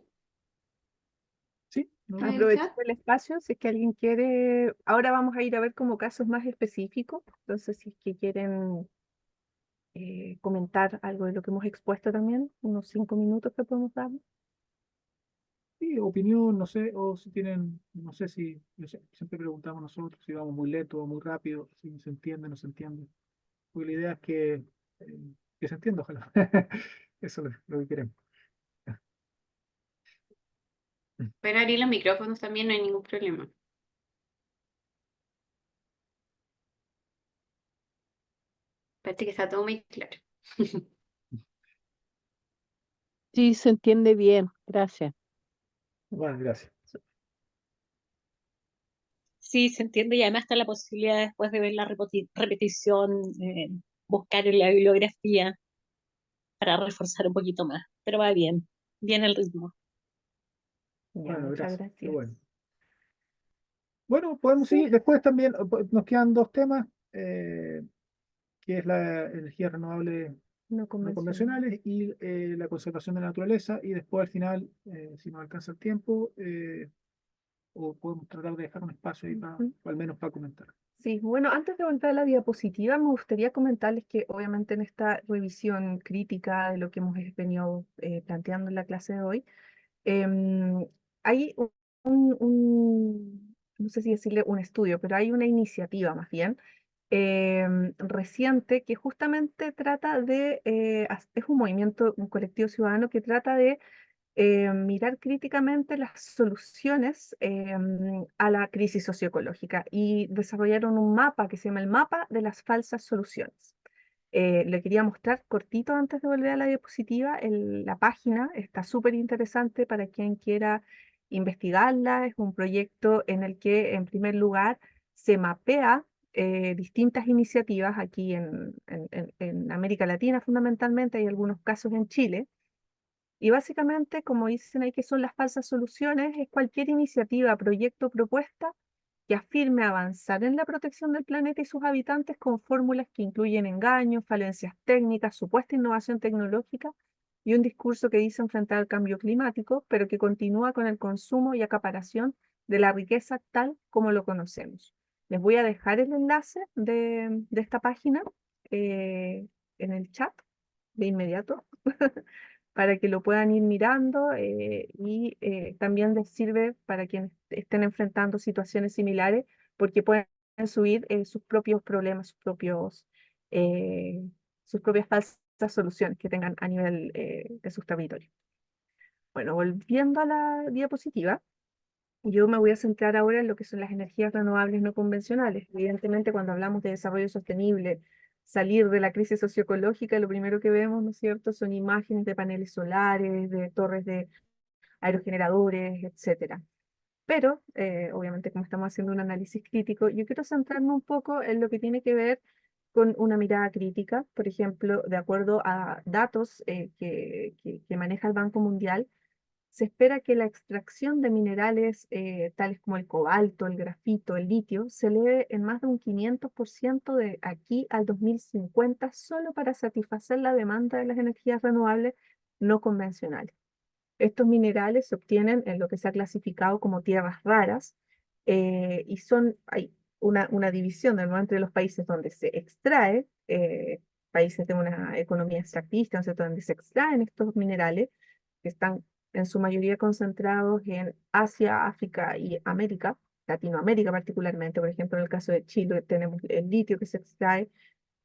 Sí, no, ¿Está en el chat? Aprovechando el espacio, si es que alguien quiere, ahora vamos a ir a ver como casos más específicos, entonces si es que quieren comentar algo de lo que hemos expuesto también, unos 5 minutos que podemos dar. sí, opinión, no sé, o si tienen, no sé si, siempre preguntamos nosotros si vamos muy lento o muy rápido, si se entiende, no se entiende. Porque la idea es que se entienda, ojalá. Eso es lo que queremos. Pueden abrir los micrófonos también, no hay ningún problema. Parece que está todo muy claro. Sí, se entiende bien, gracias. Bueno, gracias. Sí, se entiende y además está la posibilidad después de ver la repetición, buscar en la bibliografía para reforzar un poquito más. Pero va bien, bien el ritmo. Ya, Bueno, muchas gracias. Qué gracias. bueno. Bueno, podemos Sí, seguir. Después también nos quedan dos temas. eh, que es la energía renovable No no convencional. convencionales y la conservación de la naturaleza. Y después al final, si nos alcanza el tiempo, o podemos tratar de dejar un espacio ahí Ujú. o al menos para comentar. Sí, bueno, antes de volver a la diapositiva, me gustaría comentarles que obviamente en esta revisión crítica de lo que hemos venido planteando en la clase de hoy, em, hay no sé si decirle un estudio, pero hay una iniciativa más bien reciente que justamente trata de, es un movimiento, un colectivo ciudadano que trata de mirar críticamente las soluciones a la crisis socioecológica y desarrollaron un mapa que se llama el mapa de las falsas soluciones. Le quería mostrar cortito antes de volver a la diapositiva. La página está súper interesante para quien quiera investigarla. Es un proyecto en el que, en primer lugar, se mapea distintas iniciativas aquí en América Latina fundamentalmente, hay algunos casos en Chile, y básicamente, como dicen ahí que son las falsas soluciones, es cualquier iniciativa, proyecto o propuesta que afirme avanzar en la protección del planeta y sus habitantes con fórmulas que incluyen engaños, falencias técnicas, supuesta innovación tecnológica y un discurso que dice enfrentar el cambio climático, pero que continúa con el consumo y acaparación de la riqueza tal como lo conocemos. Les voy a dejar el enlace de esta página eh, en el chat de inmediato para que lo puedan ir mirando y también les sirve para quienes estén enfrentando situaciones similares porque pueden subir sus propios problemas, eh, sus propias falsas soluciones que tengan a nivel de sus territorios. Bueno, volviendo a la diapositiva, yo me voy a centrar ahora en lo que son las energías renovables no convencionales. Evidentemente, cuando hablamos de desarrollo sostenible, salir de la crisis socioecológica, lo primero que vemos, ¿no es cierto?, son imágenes de paneles solares, de torres de aerogeneradores, etcétera. Pero, obviamente, como estamos haciendo un análisis crítico, yo quiero centrarme un poco en lo que tiene que ver con una mirada crítica. Por ejemplo, de acuerdo a datos que maneja el Banco Mundial, se espera que la extracción de minerales tales como el cobalto, el grafito, el litio, se eleve en más de un 500% de aquí al 2050 solo para satisfacer la demanda de las energías renovables no convencionales. Estos minerales se obtienen en lo que se ha clasificado como tierras raras y hay una división de nuevo entre los países donde se extrae, países de una economía extractivista, ¿no es cierto?, donde se extraen estos minerales, que están en su mayoría concentrados en Asia, África y América, Latinoamérica particularmente. Por ejemplo, en el caso de Chile tenemos el litio que se extrae,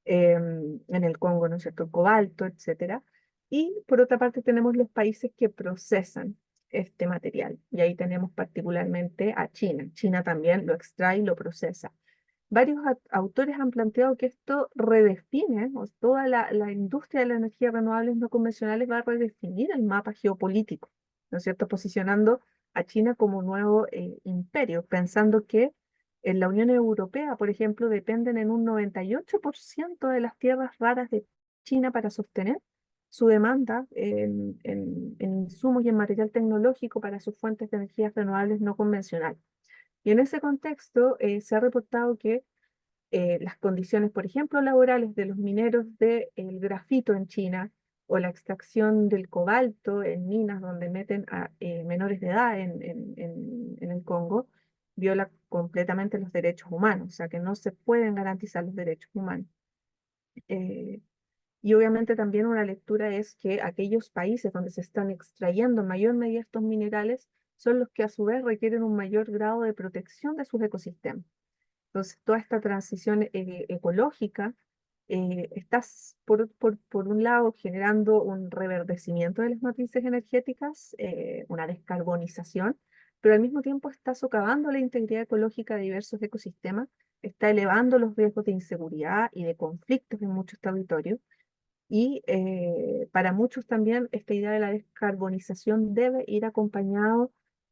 en el Congo, ¿no es cierto?, el cobalto, etcétera. Y por otra parte tenemos los países que procesan este material. Y ahí tenemos particularmente a China. China también lo extrae y lo procesa. Varios autores han planteado que esto redefine, o toda la industria de las energías renovables no convencionales va a redefinir el mapa geopolítico, ¿no es cierto?, posicionando a China como un nuevo imperio, pensando que en la Unión Europea, por ejemplo, dependen en un 98% de las tierras raras de China para sostener su demanda en insumos y en material tecnológico para sus fuentes de energías renovables no convencionales. Y en ese contexto se ha reportado que las condiciones, por ejemplo, laborales de los mineros del grafito en China o la extracción del cobalto en minas donde meten a menores de edad en el Congo, viola completamente los derechos humanos, o sea que no se pueden garantizar los derechos humanos. Eh, y obviamente también una lectura es que aquellos países donde se están extrayendo en mayor medida estos minerales son los que a su vez requieren un mayor grado de protección de sus ecosistemas. Entonces, toda esta transición ecológica está, por un lado, generando un reverdecimiento de las matrices energéticas, una descarbonización, pero al mismo tiempo está socavando la integridad ecológica de diversos ecosistemas, está elevando los riesgos de inseguridad y de conflictos en muchos territorios. Y para muchos también esta idea de la descarbonización debe ir acompañado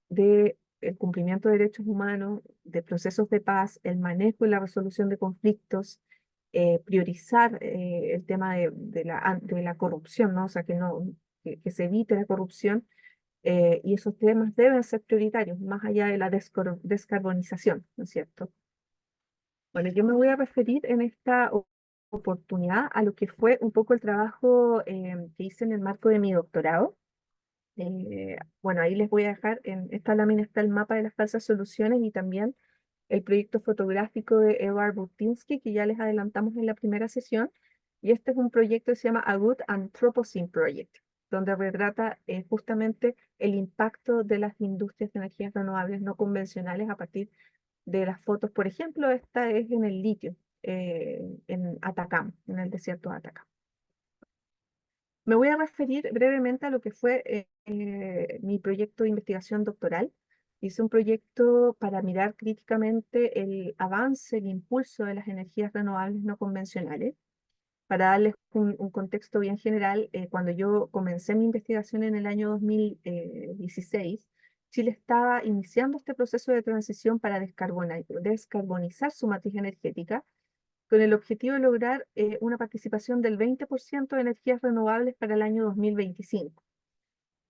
de el cumplimiento de derechos humanos, de procesos de paz, el manejo y la resolución de conflictos, priorizar el tema de la corrupción, ¿no? O sea, que se evite la corrupción, y esos temas deben ser prioritarios, más allá de la descarbonización, ¿no es cierto? Bueno, yo me voy a referir en esta oportunidad a lo que fue un poco el trabajo que hice en el marco de mi doctorado. Bueno, ahí les voy a dejar, en esta lámina está el mapa de las falsas soluciones y también el proyecto fotográfico de Edward Burtynsky, que ya les adelantamos en la primera sesión. Y este es un proyecto que se llama A Good Anthropocene Project, donde retrata justamente el impacto de las industrias de energías renovables no convencionales a partir de las fotos. Por ejemplo, esta es en el litio, en Atacama, en el desierto de Atacama. Me voy a referir brevemente a lo que fue mi proyecto de investigación doctoral. Hice un proyecto para mirar críticamente el avance, el impulso de las energías renovables no convencionales. Para darles un contexto bien general, cuando yo comencé mi investigación en el año 2016, Chile estaba iniciando este proceso de transición para descarbonizar su matriz energética con el objetivo de lograr una participación del 20% de energías renovables para el año 2025.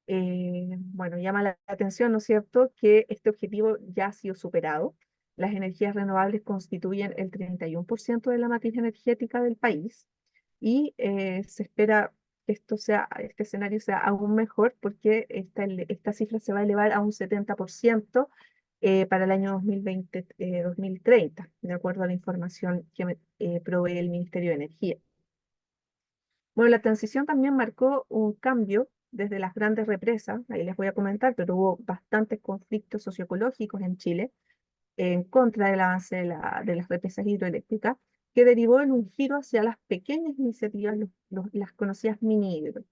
Bueno, llama la atención, ¿no es cierto?, que este objetivo ya ha sido superado. Las energías renovables constituyen el 31% de la matriz energética del país y se espera que este escenario sea aún mejor porque esta cifra se va a elevar a un 70% para el año 2030, de acuerdo a la información que me provee el Ministerio de Energía. Bueno, la transición también marcó un cambio desde las grandes represas, ahí les voy a comentar, pero hubo bastantes conflictos socioecológicos en Chile en contra del avance de las represas hidroeléctricas, que derivó en un giro hacia las pequeñas iniciativas, las conocidas mini hidro.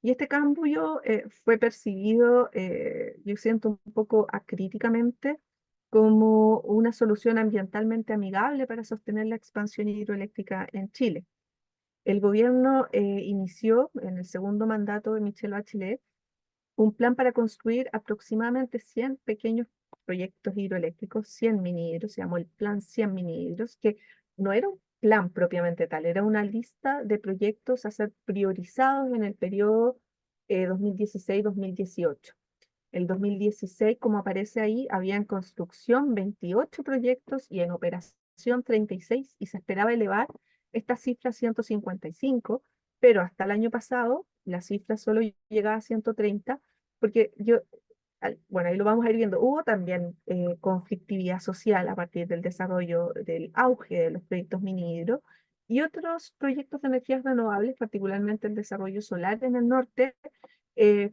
Y este cambio fue percibido, yo siento un poco acríticamente, como una solución ambientalmente amigable para sostener la expansión hidroeléctrica en Chile. El gobierno inició en el segundo mandato de Michelle Bachelet un plan para construir aproximadamente 100 pequeños proyectos hidroeléctricos, 100 mini hidros, se llamó el Plan 100 mini hidros, que no era un plan propiamente tal, era una lista de proyectos a ser priorizados en el periodo 2016-2018. El 2016, como aparece ahí, había en construcción 28 proyectos y en operación 36 y se esperaba elevar esta cifra a 155, pero hasta el año pasado la cifra solo llegaba a 130 porque bueno, ahí lo vamos a ir viendo, hubo también conflictividad social a partir del desarrollo, del auge de los proyectos mini hidro y otros proyectos de energías renovables, particularmente el desarrollo solar en el norte,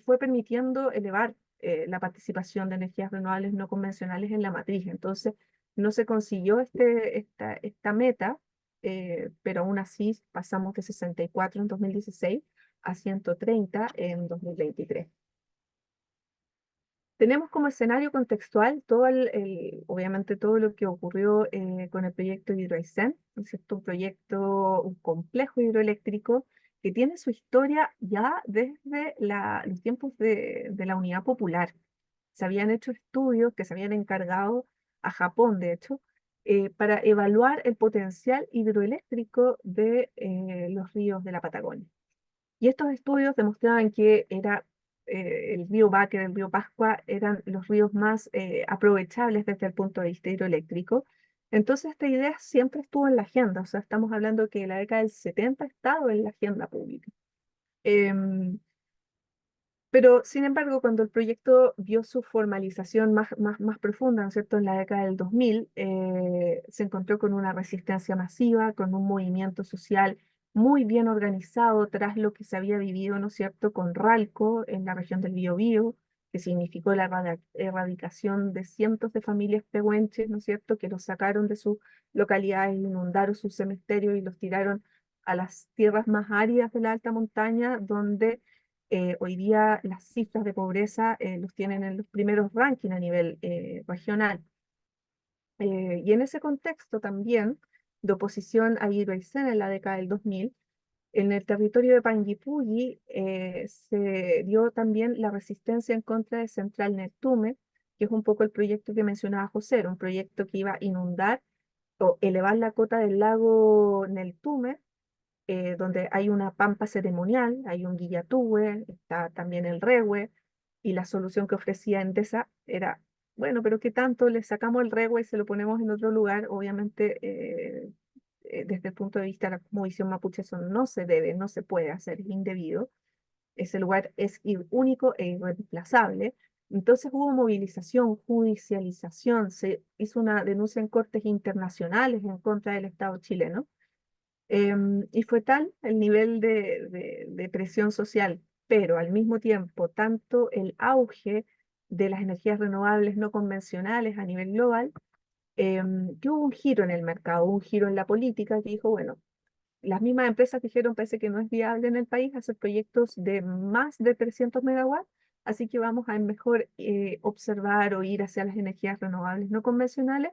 fue permitiendo elevar la participación de energías renovables no convencionales en la matriz. Entonces, no se consiguió esta meta, pero aún así pasamos de 64 en 2016 a 130 en 2023. Tenemos como escenario contextual obviamente todo lo que ocurrió con el proyecto Hidroaicén, ¿no es cierto? Un complejo hidroeléctrico que tiene su historia ya desde los tiempos de la Unidad Popular. Se habían hecho estudios que se habían encargado a Japón, de hecho, para evaluar el potencial hidroeléctrico de los ríos de la Patagonia. Y estos estudios demostraban que el río Báquer, el río Pascua, eran los ríos más aprovechables desde el punto de vista hidroeléctrico. Entonces esta idea siempre estuvo en la agenda, o sea, estamos hablando que la década del 70 ha estado en la agenda pública. Pero, sin embargo, cuando el proyecto vio su formalización más profunda, ¿no es cierto?, en la década del 2000, se encontró con una resistencia masiva, con un movimiento social muy bien organizado tras lo que se había vivido, ¿no es cierto?, con Ralco en la región del Biobío, que significó la erradicación de cientos de familias pehuenches, ¿no es cierto?, que los sacaron de sus localidades, inundaron sus cementerios y los tiraron a las tierras más áridas de la alta montaña, donde hoy día las cifras de pobreza los tienen en los primeros rankings a nivel regional. Y en ese contexto también, de oposición a Hidroaicén en la década del 2000, en el territorio de Panguipulli se dio también la resistencia en contra de Central Neltume, que es un poco el proyecto que mencionaba José, era un proyecto que iba a inundar o elevar la cota del lago Neltume, donde hay una pampa ceremonial, hay un guillatúe, está también el rehue, y la solución que ofrecía Endesa era bueno, pero ¿qué tanto le sacamos el regua y se lo ponemos en otro lugar? Obviamente, desde el punto de vista de la cosmovisión mapuche, eso no se debe, no se puede hacer, es indebido. Ese lugar es único e irreemplazable. Entonces hubo movilización, judicialización, se hizo una denuncia en cortes internacionales en contra del Estado chileno. Y fue tal el nivel de presión social, pero al mismo tiempo, tanto el auge de las energías renovables no convencionales a nivel global, que hubo un giro en el mercado, un giro en la política que dijo, bueno, las mismas empresas dijeron, parece que no es viable en el país hacer proyectos de más de 300 megawatts, así que vamos a mejor observar o ir hacia las energías renovables no convencionales,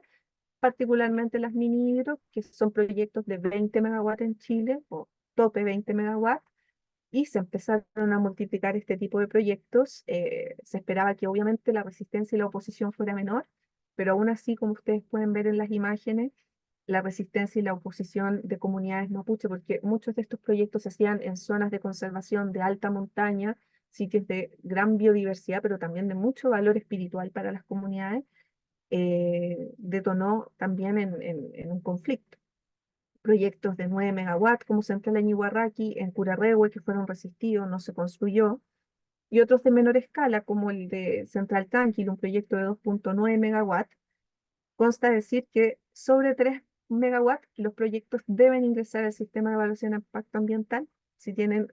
particularmente las mini hidro, que son proyectos de 20 megawatts en Chile, o tope 20 megawatts, y se empezaron a multiplicar este tipo de proyectos. Se esperaba que obviamente la resistencia y la oposición fuera menor, pero aún así, como ustedes pueden ver en las imágenes, la resistencia y la oposición de comunidades mapuche, porque muchos de estos proyectos se hacían en zonas de conservación de alta montaña, sitios de gran biodiversidad, pero también de mucho valor espiritual para las comunidades, detonó también en un conflicto. Proyectos de 9 megawatts como Central Ñihuarraqui, en Curarrehue, que fueron resistidos, no se construyó, y otros de menor escala, como el de Central Tranquil, un proyecto de 2,9 megawatts. Consta decir que sobre 3 megawatts los proyectos deben ingresar al sistema de evaluación de impacto ambiental. Si tienen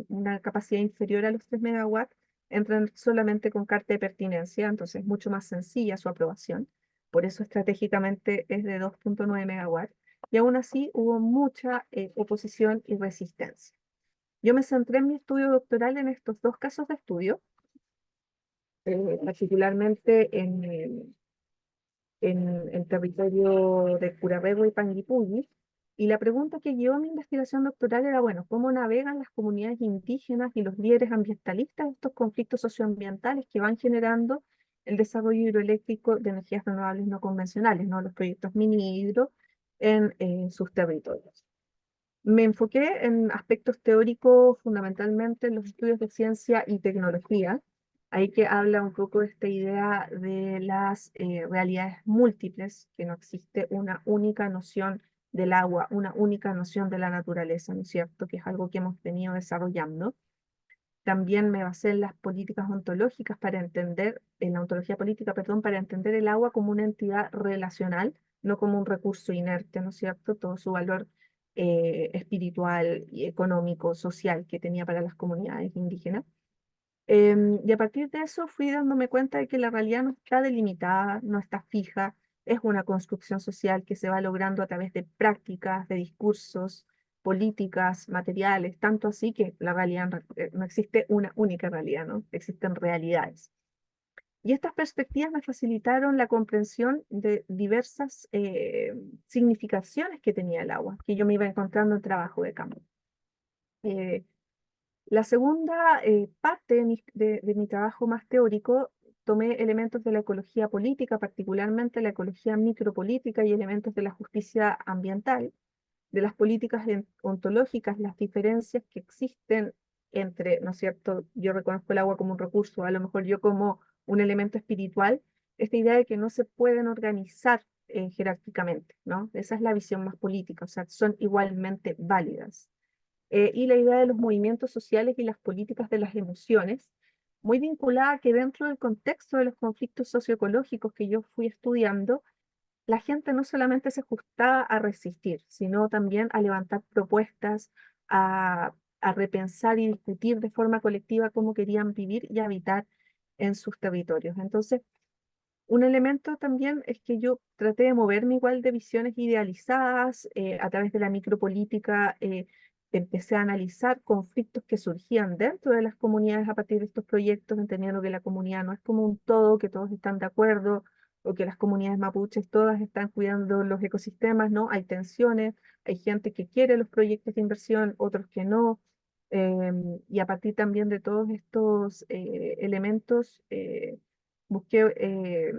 una capacidad inferior a los 3 megawatts, entran solamente con carta de pertinencia, entonces es mucho más sencilla su aprobación. Por eso estratégicamente es de 2,9 megawatts. Y aún así hubo mucha oposición y resistencia. Yo me centré en mi estudio doctoral en estos dos casos de estudio, particularmente en el territorio de Curarrehue y Panguipulli. Y la pregunta que llevó a mi investigación doctoral era, bueno, ¿cómo navegan las comunidades indígenas y los líderes ambientalistas estos conflictos socioambientales que van generando el desarrollo hidroeléctrico de energías renovables no convencionales, ¿no? Los proyectos mini hidro en sus territorios? Me enfoqué en aspectos teóricos, fundamentalmente en los estudios de ciencia y tecnología. Ahí que habla un poco de esta idea de las realidades múltiples, que no existe una única noción del agua, una única noción de la naturaleza, ¿no es cierto? Que es algo que hemos venido desarrollando. También me basé en las políticas ontológicas para entender, en la ontología política, perdón, para entender el agua como una entidad relacional, no como un recurso inerte, ¿no es cierto? Todo su valor espiritual y económico, social que tenía para las comunidades indígenas. Y a partir de eso fui dándome cuenta de que la realidad no está delimitada, no está fija, es una construcción social que se va logrando a través de prácticas, de discursos, políticas, materiales, tanto así que la realidad no existe una única realidad, ¿no? Existen realidades. Y estas perspectivas me facilitaron la comprensión de diversas significaciones que tenía el agua, que yo me iba encontrando en trabajo de campo. Eh, la segunda parte de mi trabajo más teórico, tomé elementos de la ecología política, particularmente la ecología micropolítica y elementos de la justicia ambiental, de las políticas ontológicas, las diferencias que existen entre, ¿no es cierto? Yo reconozco el agua como un recurso, a lo mejor yo como un elemento espiritual, esta idea de que no se pueden organizar jerárquicamente, ¿no? Esa es la visión más política, o sea, son igualmente válidas. Y la idea de los movimientos sociales y las políticas de las emociones, muy vinculada a que dentro del contexto de los conflictos socioecológicos que yo fui estudiando, la gente no solamente se ajustaba a resistir, sino también a levantar propuestas, a repensar y discutir de forma colectiva cómo querían vivir y habitar en sus territorios. Entonces, un elemento también es que yo traté de moverme igual de visiones idealizadas, a través de la micropolítica, empecé a analizar conflictos que surgían dentro de las comunidades a partir de estos proyectos, entendiendo que la comunidad no es como un todo, que todos están de acuerdo, o que las comunidades mapuches todas están cuidando los ecosistemas, ¿no? Hay tensiones, hay gente que quiere los proyectos de inversión, otros que no. Y a partir también de todos estos elementos, busqué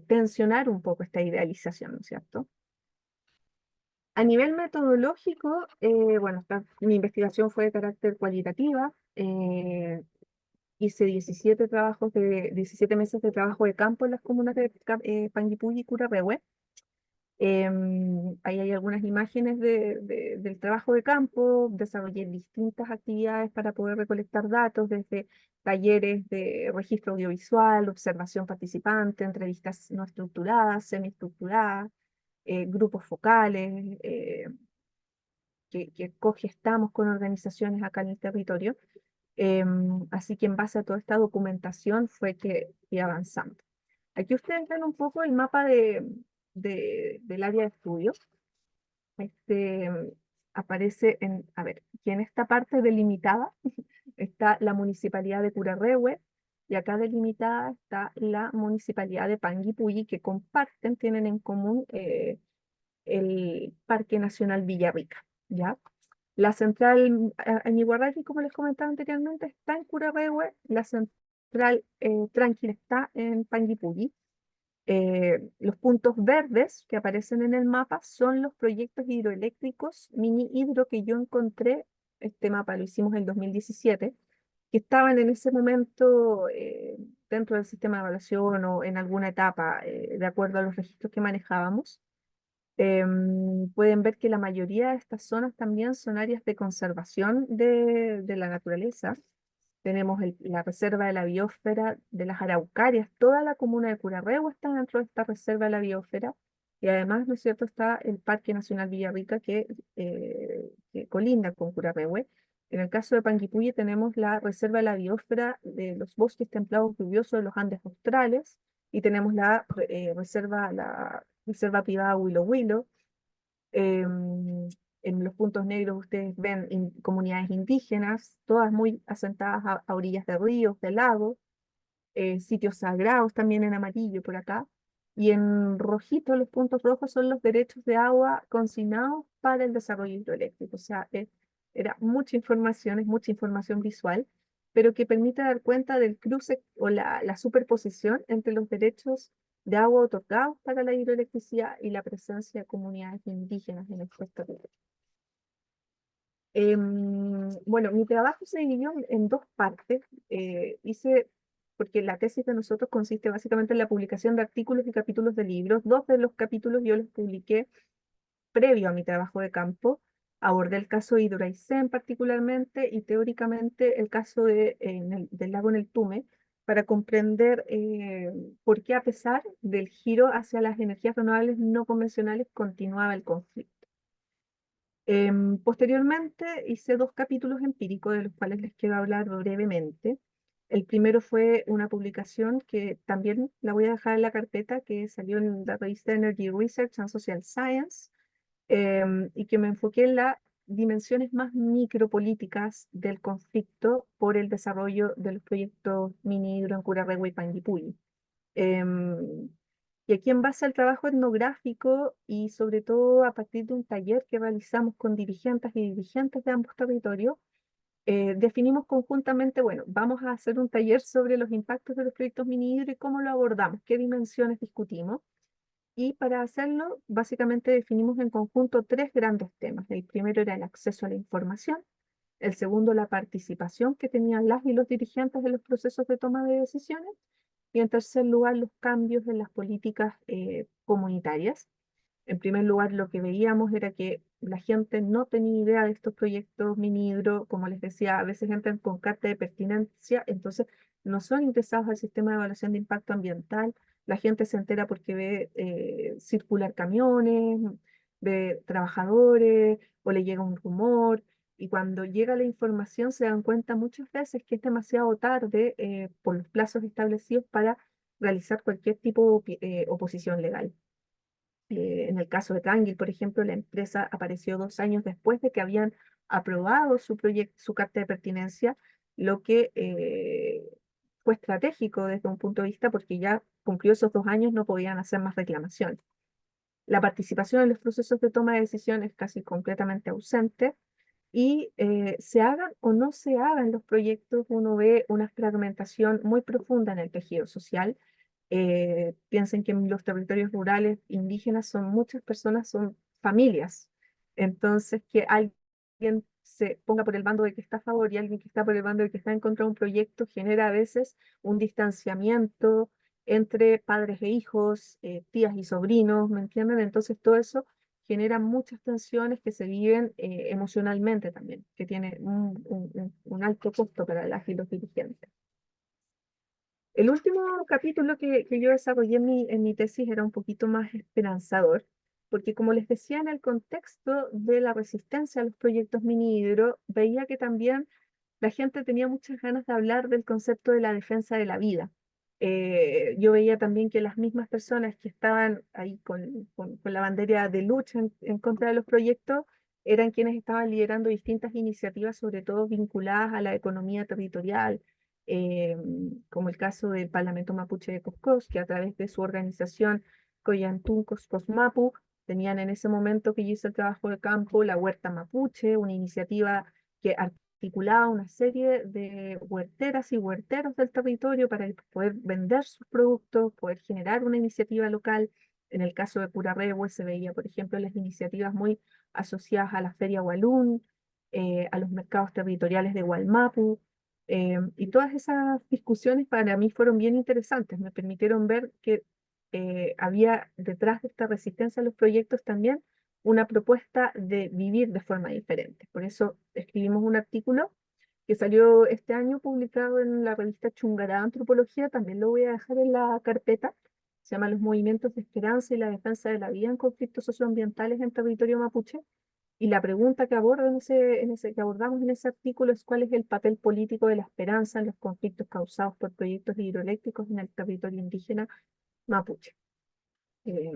tensionar un poco esta idealización, ¿no es cierto? A nivel metodológico, bueno, mi investigación fue de carácter cualitativa. hice 17 meses de trabajo de campo en las comunas de Panguipulli y Curarrehue. Ahí hay algunas imágenes del trabajo de campo. Desarrollé distintas actividades para poder recolectar datos, desde talleres de registro audiovisual, observación participante, entrevistas no estructuradas, semiestructuradas, grupos focales, que cogestamos con organizaciones acá en el territorio. Así que en base a toda esta documentación fue que fui avanzando. Aquí ustedes ven un poco el mapa del área de estudio. Este, aparece a ver, que en esta parte delimitada está la municipalidad de Curarrehue, y acá delimitada está la municipalidad de Panguipulli, que comparten, tienen en común el Parque Nacional Villarrica, ¿ya? La central Añiguarraqui, como les comentaba anteriormente, está en Curarrehue. La central Tranquil está en Panguipulli. Los puntos verdes que aparecen en el mapa son los proyectos hidroeléctricos mini hidro que yo encontré. Este mapa lo hicimos en 2017, que estaban en ese momento dentro del sistema de evaluación o en alguna etapa, de acuerdo a los registros que manejábamos. Pueden ver que la mayoría de estas zonas también son áreas de conservación de la naturaleza. Tenemos la reserva de la biosfera de las Araucarias. Toda la comuna de Curarrehue está dentro de esta reserva de la biosfera. Y además, ¿no es cierto?, está el Parque Nacional Villarrica que colinda con Curarrehue. En el caso de Panguipulli tenemos la reserva de la biosfera de los bosques templados lluviosos de los Andes australes, y tenemos la reserva privada Huilo Huilo. En los puntos negros ustedes ven comunidades indígenas, todas muy asentadas a orillas de ríos, de lagos, sitios sagrados también en amarillo por acá. Y en rojito, los puntos rojos son los derechos de agua consignados para el desarrollo hidroeléctrico. O sea, era mucha información, es mucha información visual, pero que permite dar cuenta del cruce o la superposición entre los derechos de agua otorgados para la hidroelectricidad y la presencia de comunidades indígenas en el territorio. Bueno, mi trabajo se dividió en dos partes. Porque la tesis de nosotros consiste básicamente en la publicación de artículos y capítulos de libros. Dos de los capítulos yo los publiqué previo a mi trabajo de campo. Abordé el caso de Hidroaicén particularmente, y teóricamente el caso del lago Neltume, para comprender por qué, a pesar del giro hacia las energías renovables no convencionales, continuaba el conflicto. Posteriormente hice dos capítulos empíricos de los cuales les quiero hablar brevemente. El primero fue una publicación que también la voy a dejar en la carpeta, que salió en la revista Energy Research and Social Science, y que me enfoqué en las dimensiones más micropolíticas del conflicto por el desarrollo de los proyectos mini hidro en Curarrehue y Panguipulli. Y aquí, en base al trabajo etnográfico y sobre todo a partir de un taller que realizamos con dirigentes y dirigentes de ambos territorios, definimos conjuntamente, bueno, vamos a hacer un taller sobre los impactos de los proyectos mini hidro y cómo lo abordamos, qué dimensiones discutimos. Y para hacerlo, básicamente definimos en conjunto tres grandes temas. El primero era el acceso a la información, el segundo, la participación que tenían las y los dirigentes de los procesos de toma de decisiones, y en tercer lugar, los cambios en las políticas comunitarias. En primer lugar, lo que veíamos era que la gente no tenía idea de estos proyectos mini hidro. Como les decía, a veces entran con carta de pertinencia, entonces no son ingresados al sistema de evaluación de impacto ambiental. La gente se entera porque ve circular camiones, ve trabajadores, o le llega un rumor, y cuando llega la información se dan cuenta muchas veces que es demasiado tarde por los plazos establecidos para realizar cualquier tipo de oposición legal. En el caso de Tranquil, por ejemplo, la empresa apareció 2 años después de que habían aprobado su carta de pertinencia, lo que fue estratégico desde un punto de vista, porque ya cumplió esos 2 años, no podían hacer más reclamaciones. La participación en los procesos de toma de decisiones es casi completamente ausente, y se hagan o no se hagan los proyectos, uno ve una fragmentación muy profunda en el tejido social. Piensen que en los territorios rurales indígenas son muchas personas, son familias. Entonces, que alguien se ponga por el bando de que está a favor y alguien que está por el bando de que está en contra de un proyecto genera a veces un distanciamiento entre padres e hijos, tías y sobrinos, ¿me entienden? Entonces todo eso genera muchas tensiones que se viven emocionalmente también, que tiene un alto costo para y los dirigentes. El último capítulo que yo desarrollé en mi tesis era un poquito más esperanzador, porque como les decía, en el contexto de la resistencia a los proyectos mini hidro, veía que también la gente tenía muchas ganas de hablar del concepto de la defensa de la vida. Yo veía también que las mismas personas que estaban ahí con la bandera de lucha en contra de los proyectos eran quienes estaban liderando distintas iniciativas, sobre todo vinculadas a la economía territorial, eh, como el caso del Parlamento Mapuche de Coscós, que a través de su organización Coyantún Coscós Mapu, tenían en ese momento que yo hice el trabajo de campo la Huerta Mapuche, una iniciativa que articulaba una serie de huerteras y huerteros del territorio para poder vender sus productos, poder generar una iniciativa local. En el caso de Curarrehue se veía, por ejemplo, las iniciativas muy asociadas a la Feria Walún, a los mercados territoriales de Gualmapu, y todas esas discusiones para mí fueron bien interesantes, me permitieron ver que había detrás de esta resistencia a los proyectos también una propuesta de vivir de forma diferente. Por eso escribimos un artículo que salió este año publicado en la revista Chungará Antropología, también lo voy a dejar en la carpeta, se llama Los movimientos de esperanza y la defensa de la vida en conflictos socioambientales en territorio mapuche. Y la pregunta que aborda que abordamos en ese artículo es cuál es el papel político de la esperanza en los conflictos causados por proyectos hidroeléctricos en el territorio indígena mapuche. Eh,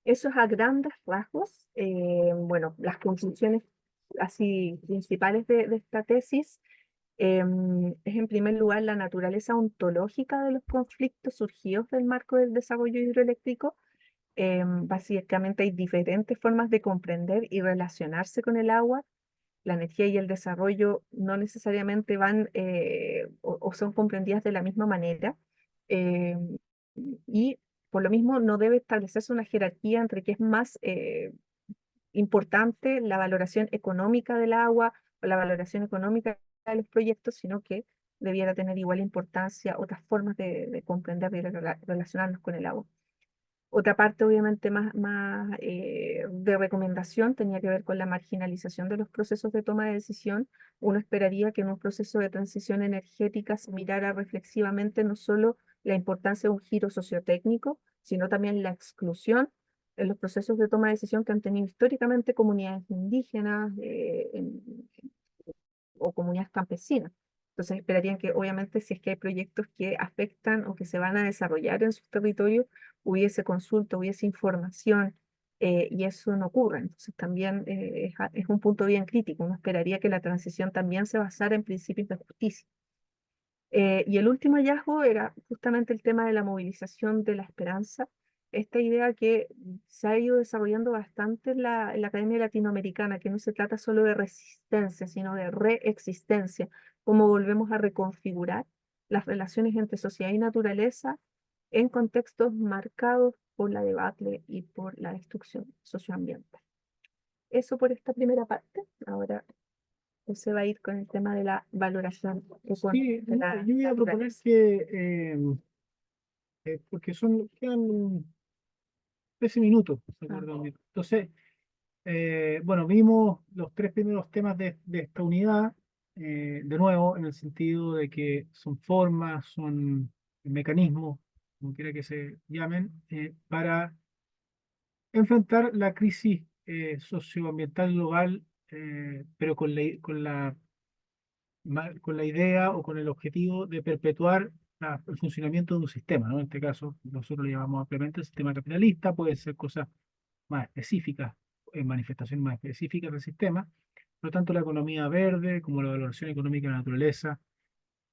Eso es a grandes rasgos. Bueno, las conclusiones así principales de esta tesis es en primer lugar la naturaleza ontológica de los conflictos surgidos del marco del desarrollo hidroeléctrico. Básicamente hay diferentes formas de comprender y relacionarse con el agua. La energía y el desarrollo no necesariamente van o son comprendidas de la misma manera. em, y por lo mismo no debe establecerse una jerarquía entre qué es más importante, la valoración económica del agua o la valoración económica de los proyectos, sino que debiera tener igual importancia otras formas de comprender y de relacionarnos con el agua. Otra parte, obviamente, más de recomendación tenía que ver con la marginalización de los procesos de toma de decisión. Uno esperaría que en un proceso de transición energética se mirara reflexivamente no solo la importancia de un giro sociotécnico, sino también la exclusión en los procesos de toma de decisión que han tenido históricamente comunidades indígenas o comunidades campesinas. Entonces esperarían que obviamente si es que hay proyectos que afectan o que se van a desarrollar en sus territorios, hubiese consulta, hubiese información, y eso no ocurre. Entonces también es un punto bien crítico. Uno esperaría que la transición también se basara en principios de justicia. Y el último hallazgo era justamente el tema de la movilización de la esperanza, esta idea que se ha ido desarrollando bastante en la Academia Latinoamericana, que no se trata solo de resistencia, sino de reexistencia, cómo volvemos a reconfigurar las relaciones entre sociedad y naturaleza en contextos marcados por la debacle y por la destrucción socioambiental. Eso por esta primera parte. Ahora se va a ir con el tema de la valoración Sí, de la yo voy a proponer naturaleza. que, porque quedan 13 minutos, ¿se Ah, acuerdan? Entonces, bueno, vimos los tres primeros temas de esta unidad, de nuevo, en el sentido de que son formas, son mecanismos, como quiera que se llamen, para enfrentar la crisis socioambiental global, pero con la idea o con el objetivo de perpetuar el funcionamiento de un sistema, ¿no? En este caso, nosotros le llamamos ampliamente el sistema capitalista, puede ser cosas más específicas, manifestaciones más específicas del sistema. Por lo tanto, la economía verde, como la valoración económica de la naturaleza,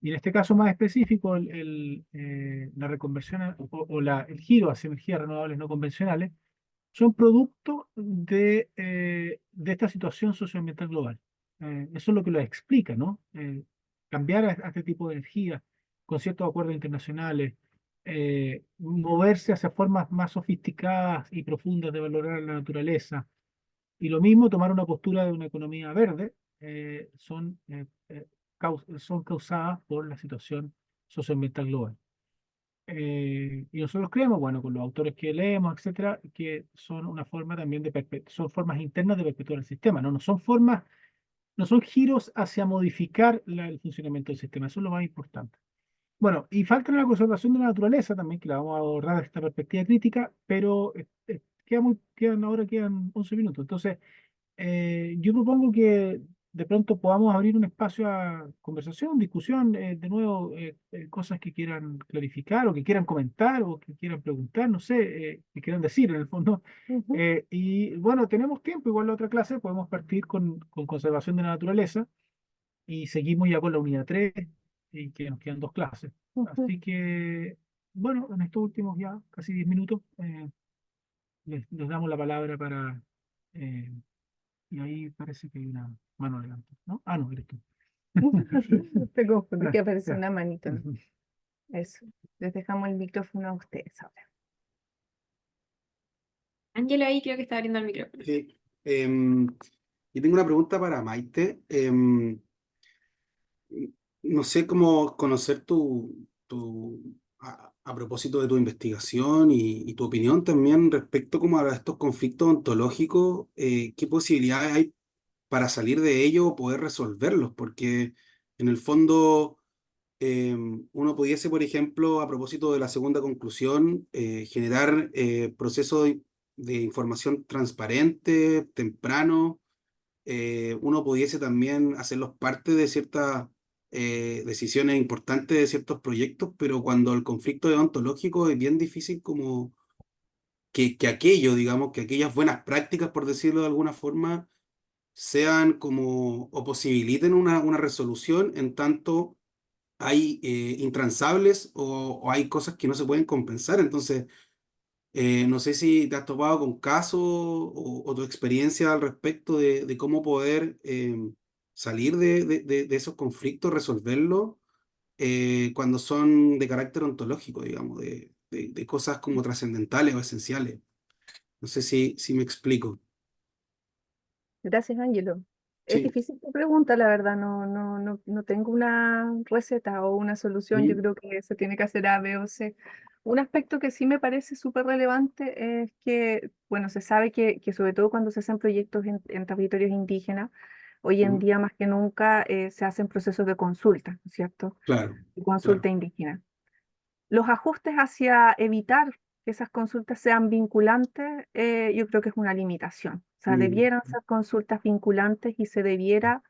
y en este caso más específico, la reconversión el giro hacia energías renovables no convencionales, son producto de esta situación socioambiental global. Eso es lo que lo explica, ¿no? Cambiar a este tipo de energía con ciertos acuerdos internacionales, moverse hacia formas más sofisticadas y profundas de valorar la naturaleza, y lo mismo tomar una postura de una economía verde, son causadas por la situación socioambiental global. Y nosotros creemos, bueno, con los autores que leemos, etcétera, que son una forma también son formas internas de perpetuar el sistema, ¿no? No son giros hacia modificar el funcionamiento del sistema, eso es lo más importante. Bueno, y falta la conservación de la naturaleza también, que la vamos a abordar desde esta perspectiva crítica, pero ahora quedan 11 minutos. Entonces, yo propongo que de pronto podamos abrir un espacio a conversación, discusión, de nuevo, cosas que quieran clarificar o que quieran comentar o que quieran preguntar, no sé, que quieran decir en el fondo. Ujú. Y bueno, tenemos tiempo, igual la otra clase, podemos partir con conservación de la naturaleza y seguimos ya con la unidad 3 y que nos quedan 2 clases. Ujú. Así que, bueno, en estos últimos ya casi 10 minutos, les damos la palabra para... eh, y ahí parece que hay una mano adelante, ¿no? Ah, no, eres tú. Te confundí que Ah, apareció ya. una manito, ¿no? Ujú. Eso. Les dejamos el micrófono a ustedes ahora. Ángelo ahí creo que está abriendo el micrófono. Sí. Yo tengo una pregunta para Maite. No sé cómo conocer a propósito de tu investigación y tu opinión también respecto como a estos conflictos ontológicos, ¿qué posibilidades hay para salir de ello o poder resolverlos? Porque en el fondo uno pudiese, por ejemplo, a propósito de la segunda conclusión, generar procesos de información transparente, temprano. Uno pudiese también hacerlos parte de ciertas decisiones importantes de ciertos proyectos, pero cuando el conflicto es ontológico es bien difícil como que aquello, digamos, que aquellas buenas prácticas, por decirlo de alguna forma, sean como o posibiliten una resolución en tanto hay intransables o hay cosas que no se pueden compensar. Entonces, no sé si te has topado con casos o tu experiencia al respecto de cómo poder salir de esos conflictos, resolverlos cuando son de carácter ontológico, digamos, de cosas como trascendentales o esenciales. No sé si me explico. Gracias, Ángelo. Es Sí. difícil tu pregunta, la verdad, no tengo una receta o una solución, yo Mm, creo que se tiene que hacer A, B o C. Un aspecto que sí me parece súper relevante es que, bueno, se sabe que sobre todo cuando se hacen proyectos en territorios indígenas, hoy en mm, día más que nunca se hacen procesos de consulta, ¿no es cierto? claro, De claro, consulta indígena. Los ajustes hacia evitar que esas consultas sean vinculantes, yo creo que es una limitación. O sea, mm, debieran ser consultas vinculantes y se debiera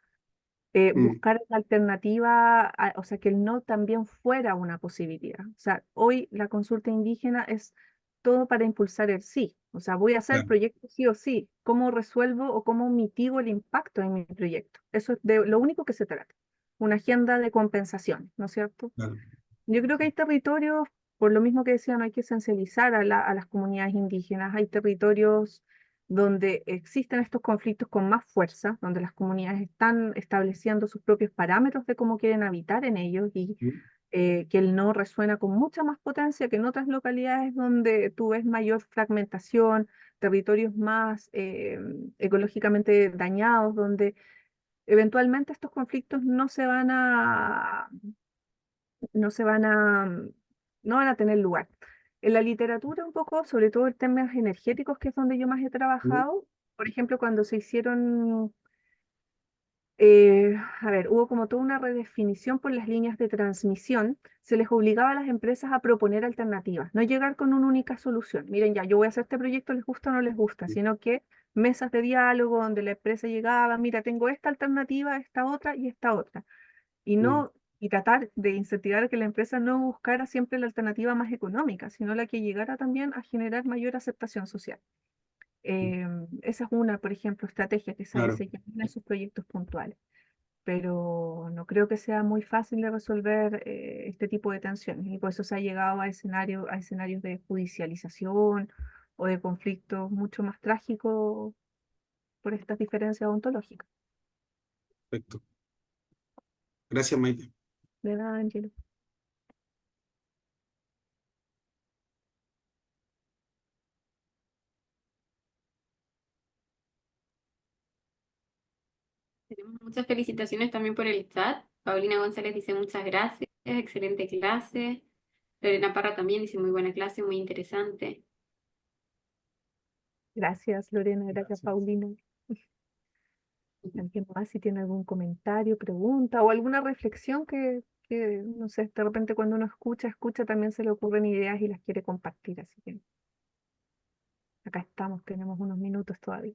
mm, buscar una alternativa, o sea, que el no también fuera una posibilidad. O sea, hoy la consulta indígena es todo para impulsar el sí. O sea, voy a hacer el claro, proyecto sí o sí. ¿Cómo resuelvo o cómo mitigo el impacto en mi proyecto? Eso es de lo único que se trata. Una agenda de compensación, ¿no es cierto? claro, Yo creo que hay territorios, por lo mismo que decía, no hay que sensibilizar a las comunidades indígenas. Hay territorios donde existen estos conflictos con más fuerza, donde las comunidades están estableciendo sus propios parámetros de cómo quieren habitar en ellos y mm, que el no resuena con mucha más potencia que en otras localidades donde tú ves mayor fragmentación, territorios más ecológicamente dañados, donde eventualmente estos conflictos no se van a, no van a tener lugar. En la literatura un poco, sobre todo en temas energéticos, que es donde yo más he mm, trabajado, por ejemplo, cuando se hicieron, a ver, hubo como toda una redefinición por las líneas de transmisión, se les obligaba a las empresas a proponer alternativas, no llegar con una única solución. Miren, ya, yo voy a hacer este proyecto, les gusta o no les gusta, sino que mesas de diálogo donde la empresa llegaba, mira, tengo esta alternativa, esta otra y esta otra y mm, no y tratar de incentivar a que la empresa no buscara siempre la alternativa más económica, sino la que llegara también a generar mayor aceptación social. mm, Esa es una, por ejemplo, estrategia que se ha claro, diseñado en esos proyectos puntuales, pero no creo que sea muy fácil de resolver este tipo de tensiones y por eso se ha llegado a escenarios de judicialización o de conflictos mucho más trágicos por estas diferencias ontológicas. perfecto. Gracias, Maite. De nada, Angelo. Tenemos muchas felicitaciones también por el chat. Paulina González dice muchas gracias, excelente clase. Lorena Parra también dice muy buena clase, muy interesante. Gracias, Lorena, gracias, Gracias. Paulina. ¿Alguien más si tiene algún comentario, pregunta o alguna reflexión no sé, de repente cuando uno escucha, también se le ocurren ideas y las quiere compartir, así que acá estamos, tenemos unos minutos todavía.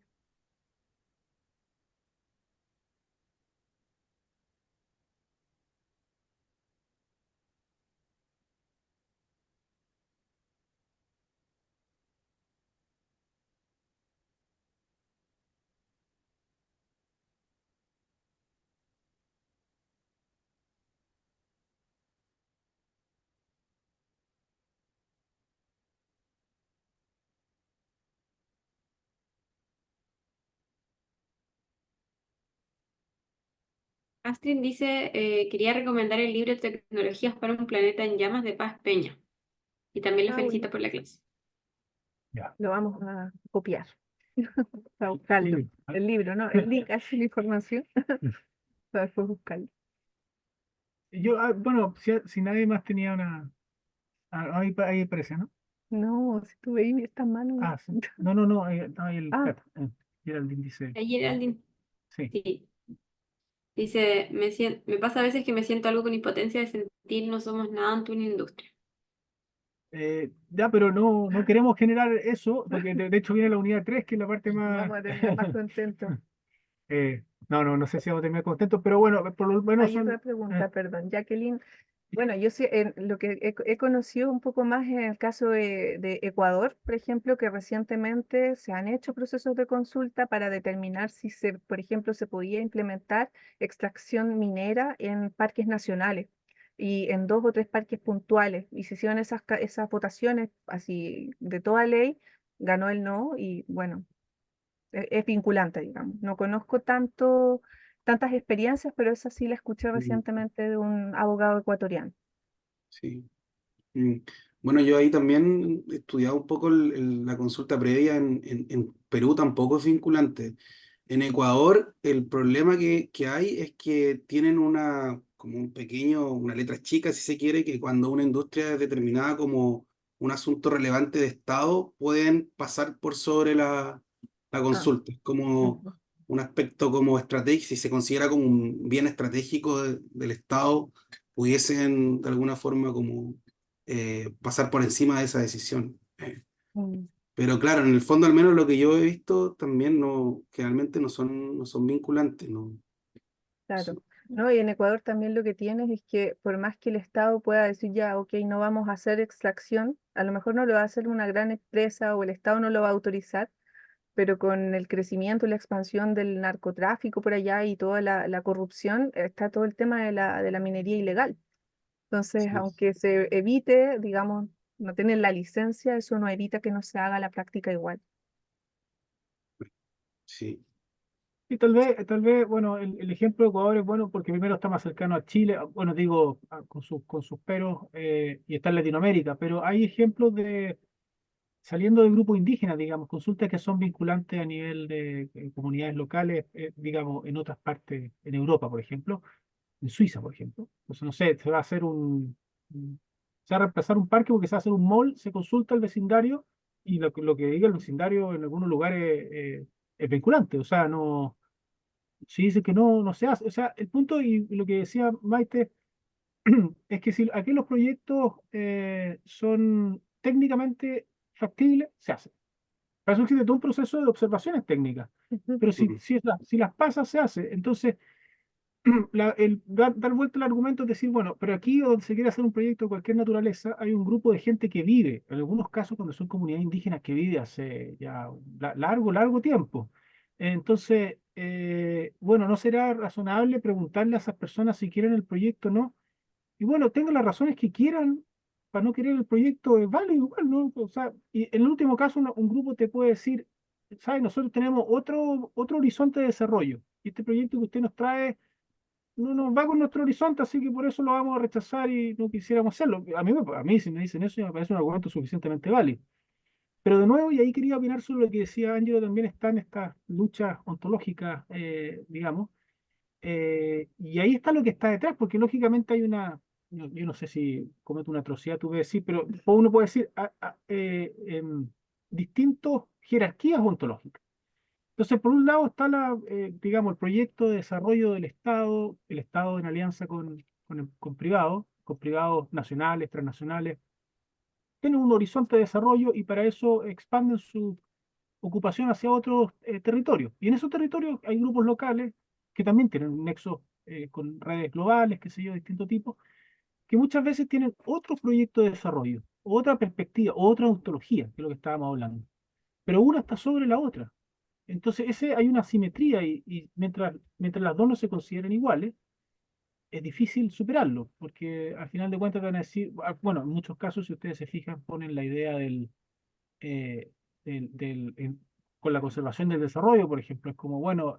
Astrid dice, quería recomendar el libro Tecnologías para un planeta en llamas de Paz Peña. Y también lo Ah, bueno, felicita por la clase. Ya. lo vamos a copiar, a buscarlo. Sí. El libro, ¿no? El link, así la información, para después buscarlo. Yo, bueno, si nadie más tenía una... ahí aparece, ¿no? No, si tú veis estas manos. Ah, sí. No, ahí el Ah, chat. Geraldine dice, Ayer alguien, sí. sí, dice, me pasa a veces que me siento algo con impotencia de sentir no somos nada ante una industria. Ya, pero no queremos generar eso, porque de hecho viene la unidad 3 que es la parte más... vamos a terminar más contentos. No sé si vamos a terminar contentos, pero bueno, por lo menos Hay otra son... pregunta, perdón, Jacqueline. Bueno, yo sé, lo que he conocido un poco más en el caso de Ecuador, por ejemplo, que recientemente se han hecho procesos de consulta para determinar si por ejemplo, se podía implementar extracción minera en parques nacionales y en 2 o 3 parques puntuales. Y se hicieron esas votaciones así de toda ley, ganó el no y bueno, es vinculante, digamos. No conozco tantas experiencias, pero esa sí la escuché Mm, recientemente de un abogado ecuatoriano. sí. Mm. Bueno, yo ahí también he estudiado un poco la consulta previa en Perú tampoco es vinculante. En Ecuador el problema que hay es que tienen como una letra chica si se quiere, que cuando una industria es determinada como un asunto relevante de Estado, pueden pasar por sobre la Ah, consulta. Es como ujú. un aspecto como estratégico, si se considera como un bien estratégico del Estado, pudiesen de alguna forma como pasar por encima de esa decisión. Mm, Pero claro, en el fondo, al menos lo que yo he visto, también no, generalmente no son vinculantes, no. claro. Sí, No, y en Ecuador también lo que tienes es que por más que el Estado pueda decir ya, ok, no vamos a hacer extracción, a lo mejor no lo va a hacer una gran empresa o el Estado no lo va a autorizar, pero con el crecimiento y la expansión del narcotráfico por allá y toda la corrupción, está todo el tema de la minería ilegal. Entonces, sí, aunque se evite, digamos, no tener la licencia, eso no evita que no se haga la práctica igual. sí, Y tal vez, bueno, el ejemplo de Ecuador es bueno porque primero está más cercano a Chile, bueno, digo, con sus peros, y está en Latinoamérica, pero hay ejemplos saliendo de grupos indígenas, digamos, consultas que son vinculantes a nivel de comunidades locales, digamos, en otras partes, en Europa, por ejemplo, en Suiza, por ejemplo. Entonces, no sé, se va a reemplazar un parque porque se va a hacer un mall, se consulta al vecindario y lo que diga el vecindario en algunos lugares es vinculante, o sea, no, si dice que no se hace, o sea, el punto y lo que decía Maite es que si aquí los proyectos son técnicamente factibles, se hacen. Para eso existe todo un proceso de observaciones técnicas. Ujú. Pero si, mm, si, si las pasa, se hace. Entonces, dar vuelta al argumento es decir, bueno, pero aquí donde se quiere hacer un proyecto de cualquier naturaleza, hay un grupo de gente que vive, en algunos casos cuando son comunidades indígenas que vive hace ya largo tiempo. Entonces, bueno, ¿no será razonable preguntarle a esas personas si quieren el proyecto o no? Y bueno, tengan las razones que quieran para no querer el proyecto, es válido igual, ¿no? O sea, y en el último caso, un grupo te puede decir, ¿sabes? Nosotros tenemos otro horizonte de desarrollo. Y este proyecto que usted nos trae no nos va con nuestro horizonte, así que por eso lo vamos a rechazar y no quisiéramos hacerlo. A mí si me dicen eso, me parece un argumento suficientemente válido. Pero de nuevo, y ahí quería opinar sobre lo que decía Ángelo, también están estas luchas ontológicas, digamos, Y ahí está lo que está detrás, porque lógicamente hay una, yo no sé si cometo una atrocidad, tú puedes decir, pero uno puede decir distintas jerarquías ontológicas. Entonces, por un lado está digamos, el proyecto de desarrollo del Estado, el Estado en alianza con privados nacionales, transnacionales, tienen un horizonte de desarrollo y para eso expanden su ocupación hacia otros territorios. Y en esos territorios hay grupos locales que también tienen un nexo con redes globales, qué sé yo, de distinto tipo, que muchas veces tienen otro proyecto de desarrollo, otra perspectiva, otra ontología, que es lo que estábamos hablando. Pero una está sobre la otra. Entonces, hay una asimetría y mientras las dos no se consideren iguales, es difícil superarlo, porque al final de cuentas van a decir, bueno, en muchos casos, si ustedes se fijan, ponen la idea eh, con la conservación del desarrollo, por ejemplo, es como, bueno,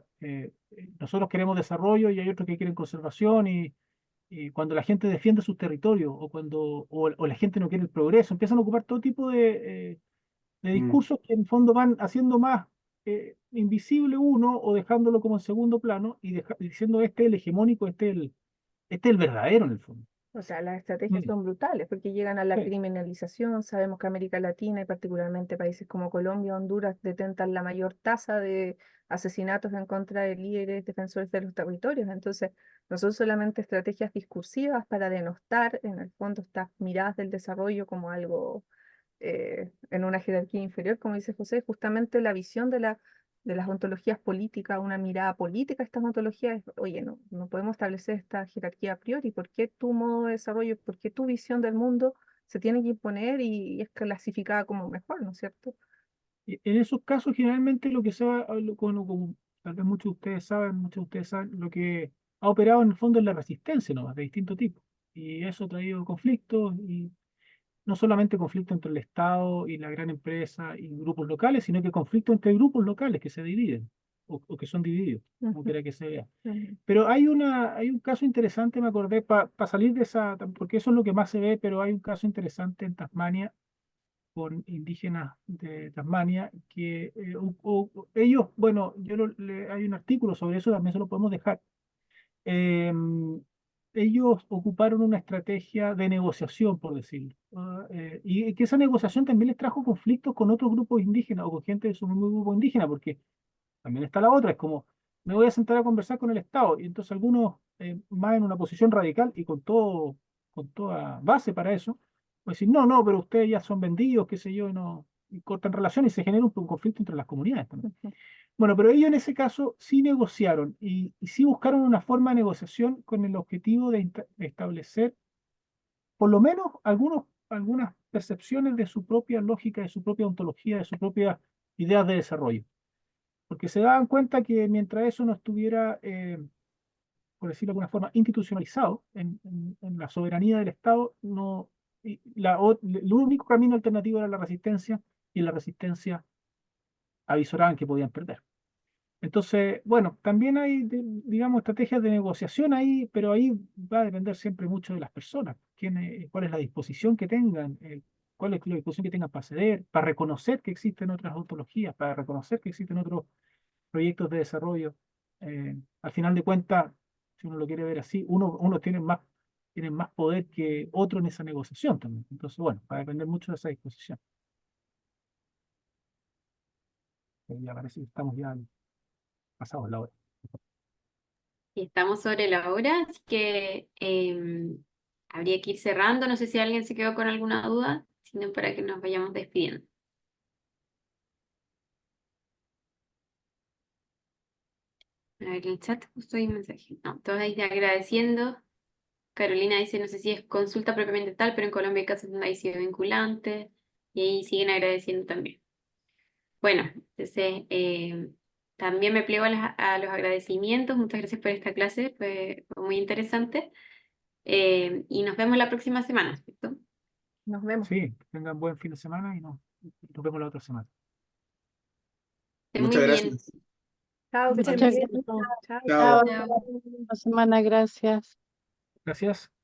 nosotros queremos desarrollo y hay otros que quieren conservación y cuando la gente defiende sus territorios o la gente no quiere el progreso, empiezan a ocupar todo tipo de Mm. discursos que en el fondo van haciendo más invisible uno o dejándolo como en segundo plano y diciendo este es el hegemónico, este es el verdadero en el fondo. O sea, las estrategias Mm, son brutales porque llegan a la sí, criminalización. Sabemos que América Latina y particularmente países como Colombia, Honduras, detentan la mayor tasa de asesinatos en contra de líderes defensores de los territorios. Entonces, no son solamente estrategias discursivas para denostar, en el fondo, estas miradas del desarrollo como algo en una jerarquía inferior, como dice José, justamente la visión de las ontologías políticas, una mirada política a estas ontologías, es, oye, no podemos establecer esta jerarquía a priori, ¿por qué tu modo de desarrollo, por qué tu visión del mundo se tiene que imponer y es clasificada como mejor, ¿no es cierto? y en esos casos generalmente lo que se va, como tal vez muchos de ustedes saben, lo que ha operado en el fondo es la resistencia nomás, de distinto tipo. Y eso ha traído conflictos y no solamente conflicto entre el Estado y la gran empresa y grupos locales, sino que conflicto entre grupos locales que se dividen o que son divididos, como Ujú, quiera que se vea. ujú. Pero hay un caso interesante, me acordé, para salir de esa, porque eso es lo que más se ve, pero hay un caso interesante en Tasmania con indígenas de Tasmania que ellos, bueno, hay un artículo sobre eso, también se lo podemos dejar. Em, Ellos ocuparon una estrategia de negociación, por decirlo, y que esa negociación también les trajo conflictos con otros grupos indígenas o con gente de su mismo grupo indígena, porque también está la otra, es como, me voy a sentar a conversar con el Estado, y entonces algunos más en una posición radical y con toda base para eso, pues decir, no, no, pero ustedes ya son vendidos, qué sé yo, y cortan relaciones y se genera un conflicto entre las comunidades también. Ujú. Bueno, pero ellos en ese caso sí negociaron y sí buscaron una forma de negociación con el objetivo de establecer por lo menos algunas percepciones de su propia lógica, de su propia ontología, de su propia idea de desarrollo. Porque se daban cuenta que mientras eso no estuviera, por decirlo de alguna forma, institucionalizado en la soberanía del Estado, no, el único camino alternativo era la resistencia y en la resistencia avisoraban que podían perder. Entonces, bueno, también hay, digamos, estrategias de negociación ahí, pero ahí va a depender siempre mucho de las personas, cuál es la disposición que tengan, cuál es la disposición que tengan para ceder, para reconocer que existen otras ontologías, para reconocer que existen otros proyectos de desarrollo. Al final de cuentas, si uno lo quiere ver así, uno tiene más poder que otro en esa negociación también. Entonces, bueno, va a depender mucho de esa disposición. Ya parece que estamos ya pasados la hora. Y estamos sobre la hora, así que habría que ir cerrando. No sé si alguien se quedó con alguna duda, sino para que nos vayamos despidiendo. A ver, en el chat justo hay un mensaje. No, todos ahí agradeciendo. Carolina dice, no sé si es consulta propiamente tal, pero en Colombia hay casos donde hay sido vinculante. Y ahí siguen agradeciendo también. Bueno, entonces también me pliego a los agradecimientos. Muchas gracias por esta clase, fue muy interesante. Y nos vemos la próxima semana, ¿cierto? Nos vemos. Sí, que tengan buen fin de semana y nos vemos la otra semana. Esté muy Muchas bien. gracias. Chao, que estén Muchas muy gracias. bien. Chao. Chao, Chao. hasta Chao. la próxima semana. Gracias. Gracias.